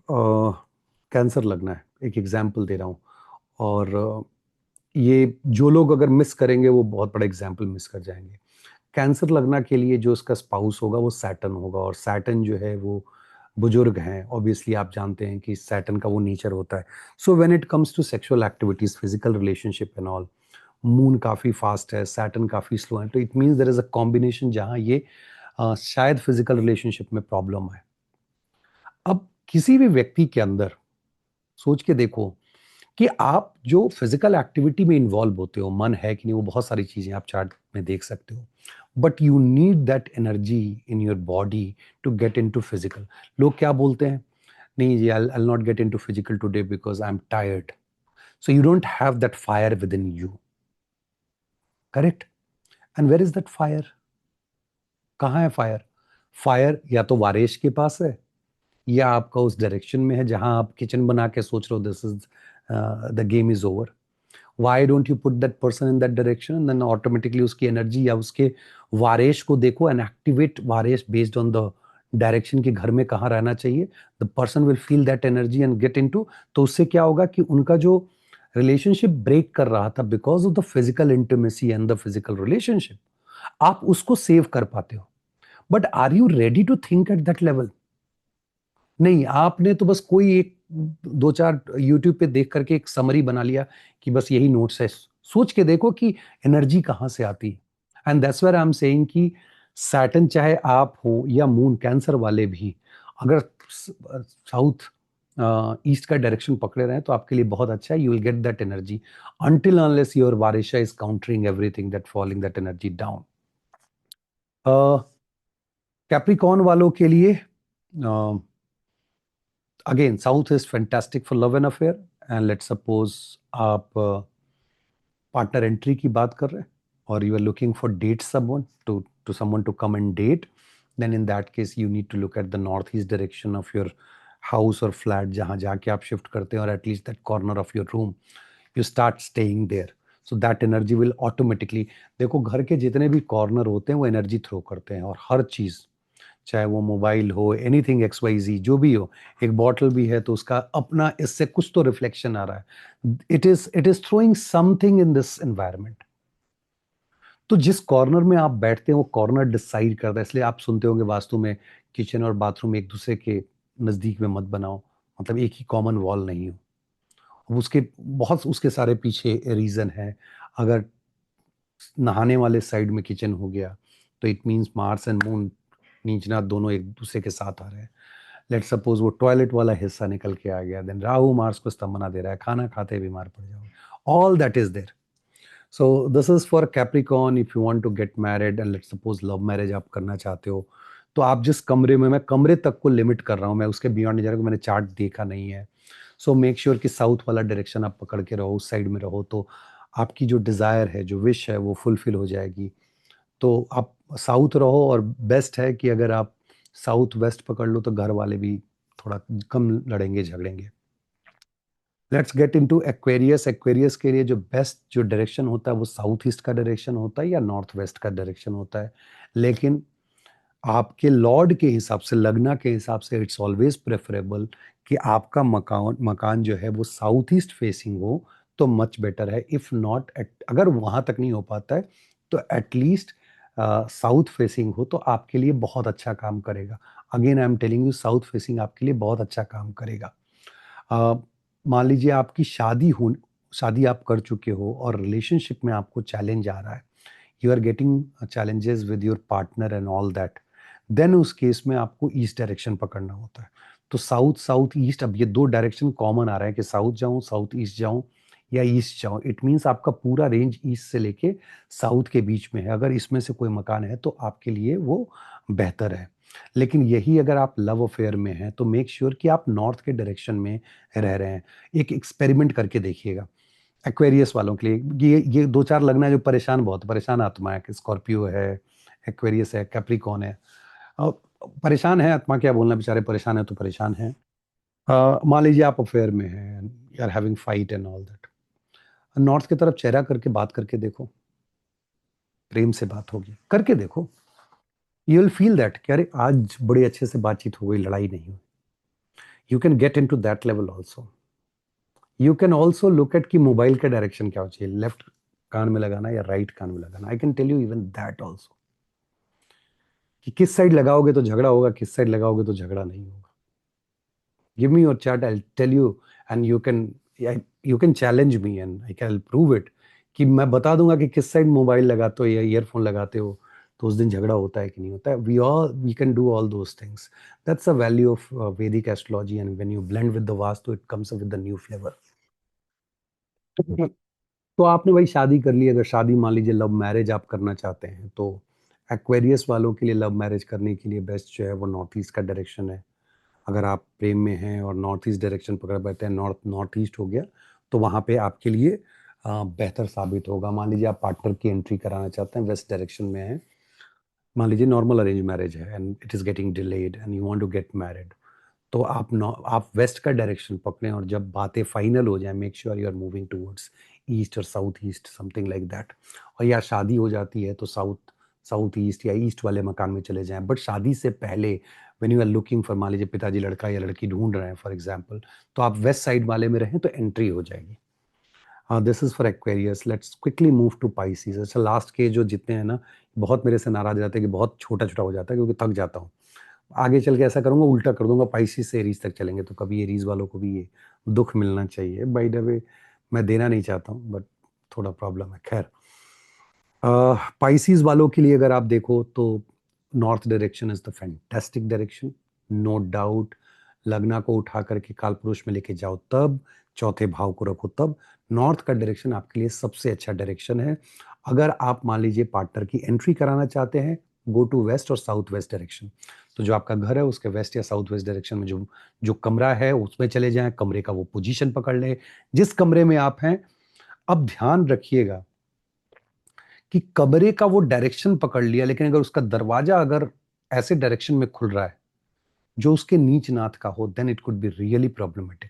कैंसर लगना है, एक एग्जाम्पल दे रहा हूँ, और ये जो लोग अगर मिस करेंगे वो बहुत बड़ा एग्जाम्पल मिस कर जाएंगे। कैंसर लगना के लिए जो उसका स्पाउस होगा वो सैटर्न होगा, और सैटर्न जो है वो बुजुर्ग हैं। ऑब्वियसली आप जानते हैं कि सैटर्न का वो नेचर होता है। So when it comes to sexual activities, physical relationship and all, moon काफ़ी फास्ट है, सैटर्न काफ़ी स्लो है, तो it means there is a combination जहाँ ये शायद फिजिकल रिलेशनशिप में प्रॉब्लम है। अब किसी भी व्यक्ति के अंदर सोच के देखो कि आप जो फिजिकल एक्टिविटी में इन्वॉल्व होते हो, मन है कि नहीं, वो बहुत सारी चीजें आप चार्ट में देख सकते हो, but you need that energy in your body to get in to physical. लोग क्या बोलते हैं, नहीं जी, I not get in to physical today because I am tired. So you don't have that fire with in you, correct? And where is that fire? कहाँ है फायर? फायर या तो वारेश के पास है, या आपका उस डायरेक्शन में है जहां आप किचन बना के सोच रहे हो this is the game is over. Why don't you put that person in that direction, and then automatically उसकी एनर्जी या उसके वारेश को देखो एंड एक्टिवेट वारेश बेस्ड ऑन द डायरेक्शन कि घर में कहाँ रहना चाहिए। The person will feel that energy and get into. तो उससे क्या होगा कि उनका जो रिलेशनशिप ब्रेक कर रहा था because of the physical intimacy and the physical relationship, आप उसको सेव कर पाते हो। But are you ready to think at that level? नहीं, आपने तो बस कोई एक दो चार यूट्यूब पे देख करके एक समरी बना लिया कि बस यही नोट्स है। सोच के देखो कि एनर्जी कहाँ से आती है। And that's where I am saying कि सैटर्न चाहे आप हो या मून कैंसर वाले भी, अगर साउथ ईस्ट का डायरेक्शन पकड़े रहे तो आपके लिए बहुत अच्छा है। You will get that energy until unless your वारिशा is countering everything that falling that energy down. Capricorn वालों के लिए again south is fantastic for love and affair. And let's suppose आप पार्टनर एंट्री की बात कर रहे हैं, और you are looking for date someone to someone to come and date, then in that case you need to look at the north east direction of your house और फ्लैट, जहाँ जाके आप शिफ्ट करते हैं, और at least that corner of your room you start staying there. So that energy will automatically, देखो घर के जितने भी कॉर्नर होते हैं वो एनर्जी थ्रो करते हैं, और हर चीज़, चाहे वो मोबाइल हो, एनीथिंग एक्स वाई जी जो भी हो, एक बॉटल भी है तो उसका अपना इससे कुछ तो रिफ्लेक्शन आ रहा है। It is throwing something in this environment. तो जिस कॉर्नर में आप बैठते हैं वो कॉर्नर डिसाइड करता है। इसलिए आप सुनते होंगे वास्तु में किचन और बाथरूम एक दूसरे के नज़दीक में मत बनाओ, मतलब एक ही कॉमन वॉल नहीं हो। अब उसके सारे पीछे रीज़न है। अगर नहाने वाले साइड में किचन हो गया तो it means Mars and moon नीचनाथ दोनों एक दूसरे के साथ आ रहे हैं। लेट सपोज वो टॉयलेट वाला हिस्सा निकल के आ गया, देन राहु मार्स को स्तंभना दे रहा है, खाना खाते बीमार पड़ जाओगे। All that is there. So this is for Capricorn. If you want to get married and let suppose love marriage आप करना चाहते हो, तो आप जिस कमरे में, मैं कमरे तक को लिमिट कर रहा हूँ, मैं उसके बियॉन्ड नहीं जा रहा, मैंने चार्ट देखा नहीं है। सो मेक श्योर कि साउथ वाला डायरेक्शन आप पकड़ के रहो, उस साइड में रहो, तो आपकी जो डिज़ायर है, जो विश है, वो फुलफिल हो जाएगी। तो आप साउथ रहो, और बेस्ट है कि अगर आप साउथ वेस्ट पकड़ लो तो घर वाले भी थोड़ा कम लड़ेंगे झगड़ेंगे। Let's get into Aquarius. Aquarius के लिए जो बेस्ट जो डायरेक्शन होता है वो साउथ ईस्ट का डायरेक्शन होता है या नॉर्थ वेस्ट का डायरेक्शन होता है। लेकिन आपके लॉर्ड के हिसाब से, लग्ना के हिसाब से, इट्स ऑलवेज प्रेफरेबल कि आपका मकान मकान जो है वो साउथ ईस्ट फेसिंग हो तो मच बेटर है। इफ नॉट, अगर वहां तक नहीं हो पाता है तो एटलीस्ट साउथ फेसिंग हो तो आपके लिए बहुत अच्छा काम करेगा। Again I am telling you, south facing आपके लिए बहुत अच्छा काम करेगा। अ, मान लीजिए आपकी शादी आप कर चुके हो और रिलेशनशिप में आपको चैलेंज आ रहा है, you are getting challenges with your partner and all that, then उस केस में आपको ईस्ट डायरेक्शन पकड़ना होता है। तो साउथ साउथ ईस्ट, अब ये दो डायरेक्शन कॉमन आ रहा है कि साउथ जाऊं, साउथ ईस्ट जाऊं या ईस्ट जाऊं। इट मीन्स आपका पूरा रेंज ईस्ट से लेके साउथ के बीच में है। अगर इसमें से कोई मकान है तो आपके लिए वो बेहतर है। लेकिन यही अगर आप लव अफेयर में हैं तो मेक श्योर कि आप नॉर्थ के डायरेक्शन में रह रहे हैं। एक एक्सपेरिमेंट करके देखिएगा एक्वेरियस वालों के लिए। ये दो चार लगना है जो परेशान, बहुत परेशान आत्मा है, कि स्कॉर्पियो है, एक्वेरियस है, कैप्रिकॉन है। और परेशान है आत्मा, क्या बोलना, बेचारे परेशान है तो परेशान है। मान लीजिए आप अफेयर में हैं, you are having fight and all that, north की तरफ चेहरा करके बात करके देखो, प्रेम से बात होगी, करके देखो। यू विल फील दैट कि अरे आज बड़े अच्छे से बातचीत हो गई, लड़ाई नहीं हुई। You can get in to that level also. You can also look at कि मोबाइल का डायरेक्शन क्या हो चाहिए, लेफ्ट कान में लगाना या राइट कान में लगाना। I can tell you even that also, कि किस साइड लगाओगे तो झगड़ा होगा, किस साइड लगाओगे तो झगड़ा नहीं होगा। Give me your chart, I tell you, and you can challenge me and I can prove it, कि मैं बता दूंगा कि किस साइड मोबाइल लगाते हो या ईयरफोन लगाते हो तो उस दिन झगड़ा होता है कि नहीं होता है। We can do all those things. That's a value of Vedic astrology, and when you blend with the vastu it comes with the new flavour. तो आपने भाई शादी कर ली, अगर शादी मान लीजिए लव मैरिज आप करना चाहते हैं तो एक्वेरियस वालों के लिए लव मैरिज करने के लिए बेस्ट जो है वो नॉर्थ ईस्ट का डायरेक्शन है। अगर आप प्रेम में हैं और नॉर्थ ईस्ट डायरेक्शन पकड़ बैठे हैं, नॉर्थ नॉर्थ ईस्ट हो गया, तो वहाँ पे आपके लिए बेहतर साबित होगा। मान लीजिए आप पार्टनर की एंट्री कराना चाहते हैं, वेस्ट डायरेक्शन में है, मान लीजिए नॉर्मल अरेंज मैरिज है and it is getting delayed and you want to get married, तो आप वेस्ट का डायरेक्शन पकड़ें, और जब बातें फाइनल हो जाए make sure you are moving towards east और south east, something like that. और या शादी हो जाती है तो साउथ साउथ ईस्ट या ईस्ट वाले मकान में चले जाएं। बट शादी से पहले when you are looking for, मान लीजिए पिताजी लड़का या लड़की ढूंढ रहे हैं फॉर एग्जाम्पल, तो आप वेस्ट साइड वाले में रहें तो एंट्री हो जाएगी। This is for Aquarius. Let's quickly move to Pisces. अच्छा, लास्ट के जो जितने हैं ना, बहुत मेरे से नाराज जाते हैं कि बहुत छोटा छोटा हो जाता है, क्योंकि थक जाता हूँ। आगे चल के ऐसा करूंगा, उल्टा कर दूंगा, पाइसिस से एरीज तक चलेंगे, तो कभी एरीज वालों को भी ये दुख मिलना चाहिए। बाय द वे मैं देना नहीं चाहता हूँ, बट थोड़ा प्रॉब्लम है। खैर, पाइसिस वालों के लिए अगर आप देखो तो north direction is the fantastic direction, no doubt. लग्ना को उठा करके काल पुरुष में लेके जाओ तब, चौथे भाव को रखो तब, नॉर्थ का डायरेक्शन आपके लिए सबसे अच्छा डायरेक्शन है। अगर आप मान लीजिए पार्टनर की एंट्री कराना चाहते हैं, गो टू वेस्ट और साउथ वेस्ट डायरेक्शन। तो जो आपका घर है उसके वेस्ट या साउथ वेस्ट डायरेक्शन में जो जो कमरा है उसमें चले जाएं, कमरे का वो पोजीशन पकड़ लें जिस कमरे में आप हैं। अब ध्यान रखिएगा कि कमरे का वो डायरेक्शन पकड़ लिया, लेकिन अगर उसका दरवाजा अगर ऐसे डायरेक्शन में खुल रहा है जो उसके नीच नाथ का हो, then it could be really problematic.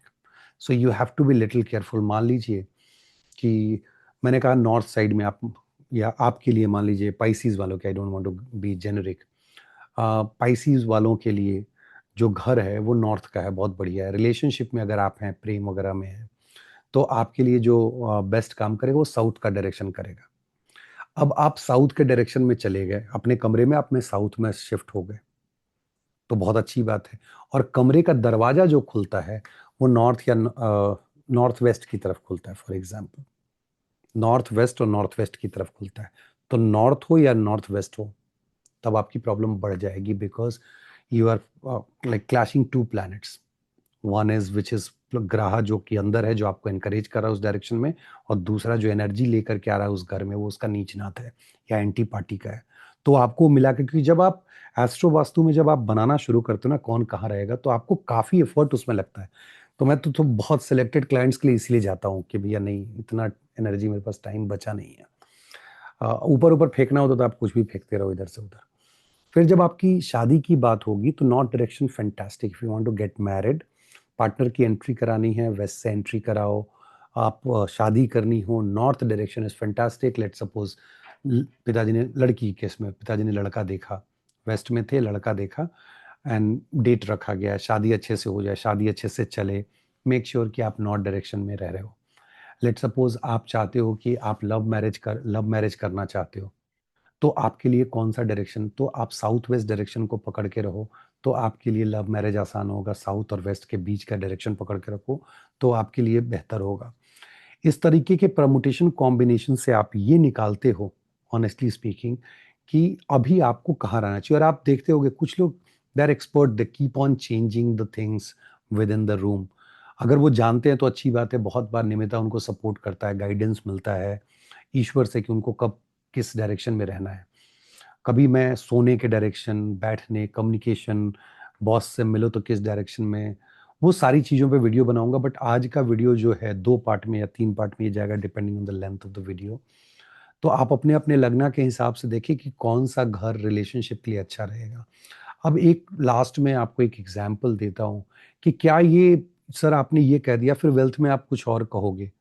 So you have to be little careful. मान लीजिए कि मैंने कहा नॉर्थ साइड में आप, या आपके लिए मान लीजिए पाइसीज वालों के, I don't want to be generic, Pisces वालों के लिए जो घर है वो नॉर्थ का है, बहुत बढ़िया है। रिलेशनशिप में अगर आप हैं, प्रेम वगैरह में हैं, तो आपके लिए जो बेस्ट काम करेगा वो साउथ का डायरेक्शन करेगा। अब आप साउथ के डायरेक्शन में चले गए, अपने कमरे में आप में साउथ में शिफ्ट हो गए, तो बहुत अच्छी बात है। और कमरे का दरवाजा जो खुलता है वो नॉर्थ या नॉर्थ वेस्ट की तरफ खुलता है, फॉर एग्जाम्पल नॉर्थ वेस्ट और नॉर्थ वेस्ट की तरफ खुलता है। तो नॉर्थ हो या नॉर्थ वेस्ट हो, तब आपकी प्रॉब्लम बढ़ जाएगी, because you are like clashing two planets. One is which is ग्रह जो कि अंदर है, जो आपको एनकरेज कर रहा है उस डायरेक्शन में, और दूसरा जो एनर्जी लेकर के आ रहा है उस घर में, वो उसका नीचनाथ है या एंटी पार्टी का है। तो आपको मिला के, क्योंकि जब आप एस्ट्रो वास्तु में जब आप बनाना शुरू करते हो ना कौन कहाँ रहेगा, तो आपको काफी एफर्ट उसमें लगता है। तो मैं तो बहुत सिलेक्टेड क्लाइंट्स के लिए इसलिए जाता हूँ कि भैया नहीं, इतना एनर्जी मेरे पास टाइम बचा नहीं है। ऊपर ऊपर फेंकना होता तो आप कुछ भी फेंकते रहो इधर से उधर। फिर जब आपकी शादी की बात होगी तो north direction fantastic. If you want to get married, partner की एंट्री करानी है, वेस्ट से एंट्री कराओ। आप शादी करनी हो, north direction is fantastic. Let suppose पिताजी ने, लड़की के केस में पिताजी ने लड़का देखा, वेस्ट में थे, लड़का देखा एंड डेट रखा गया है, शादी अच्छे से हो जाए, शादी अच्छे से चले। मेक श्योर कि आप नॉर्थ डायरेक्शन में रह रहे हो। लेट सपोज आप चाहते हो कि आप लव मैरिज करना चाहते हो, तो आपके लिए कौन सा डायरेक्शन, तो आप साउथ वेस्ट डायरेक्शन को पकड़ के रहो, तो आपके लिए लव मैरिज आसान होगा। साउथ और वेस्ट के बीच का डायरेक्शन पकड़ के रखो तो आपके लिए बेहतर होगा। इस तरीके के परमुटेशन कॉम्बिनेशन से आप ये निकालते हो, ऑनेस्टली स्पीकिंग, कि अभी आपको कहाँ रहना चाहिए। और आप देखते होगे कुछ लोग, they are expert, they keep on changing the things within the room. अगर वो जानते हैं तो अच्छी बात है, बहुत बार निमित्ता उनको सपोर्ट करता है, गाइडेंस मिलता है ईश्वर से कि उनको कब किस डायरेक्शन में रहना है। कभी मैं सोने के डायरेक्शन, बैठने, कम्युनिकेशन, बॉस से मिलो तो किस डायरेक्शन में, वो सारी चीज़ों पे वीडियो बनाऊंगा। बट आज का वीडियो जो है 2 पार्ट में या 3 पार्ट में ये जाएगा, depending on the length of the video. तो आप अपने अपने लगना के हिसाब से देखिए कि कौन सा घर रिलेशनशिप के लिए अच्छा रहेगा। अब एक लास्ट में आपको एक एग्जाम्पल देता हूँ कि क्या ये, सर आपने ये कह दिया फिर वेल्थ में आप कुछ और कहोगे,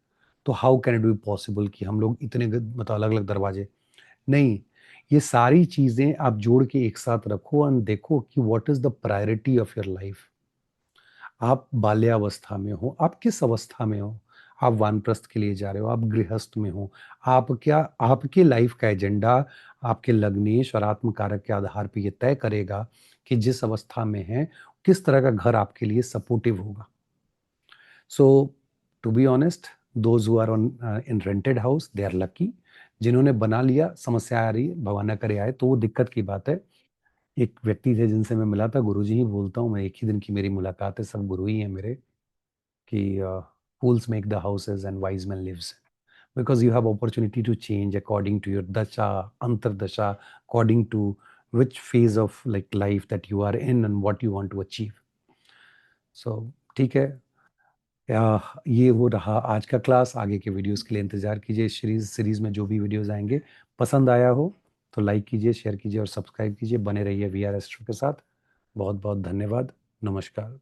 तो how can it be possible कि हम लोग इतने मतलब अलग अलग दरवाजे। नहीं, ये सारी चीजें आप जोड़ के एक साथ रखो और देखो कि what is the priority of your life. आप बाल्यावस्था में हो, आप किस अवस्था में हो, आप वानप्रस्थ के लिए जा रहे हो, आप गृहस्थ में हो, आप क्या, आपके लाइफ का एजेंडा आपके लग्नेश और आत्मकारक के आधार पर यह तय करेगा कि जिस अवस्था में है किस तरह का घर आपके लिए सपोर्टिव होगा। So to be honest, those who are on in rented house, they are lucky. जिन्होंने बना लिया, समस्या आ रही है, भगवान न करे आए, तो वो दिक्कत की बात है। एक व्यक्ति थे जिनसे मैं मिला था, गुरुजी ही बोलता हूँ मैं, एक ही दिन की मेरी मुलाकात है, सब गुरु ही है मेरे, कि fools make the houses and wise men lives, because you have opportunity to change according to your dasha, antardasha, according to which phase of like life that you are in and what you want to achieve. So ठीक है, ये वो रहा आज का क्लास। आगे के वीडियोस के लिए इंतजार कीजिए। सीरीज में जो भी वीडियोस आएंगे, पसंद आया हो तो लाइक कीजिए, शेयर कीजिए और सब्सक्राइब कीजिए। बने रहिए वी आर एस्ट्रो के साथ। बहुत बहुत धन्यवाद। नमस्कार।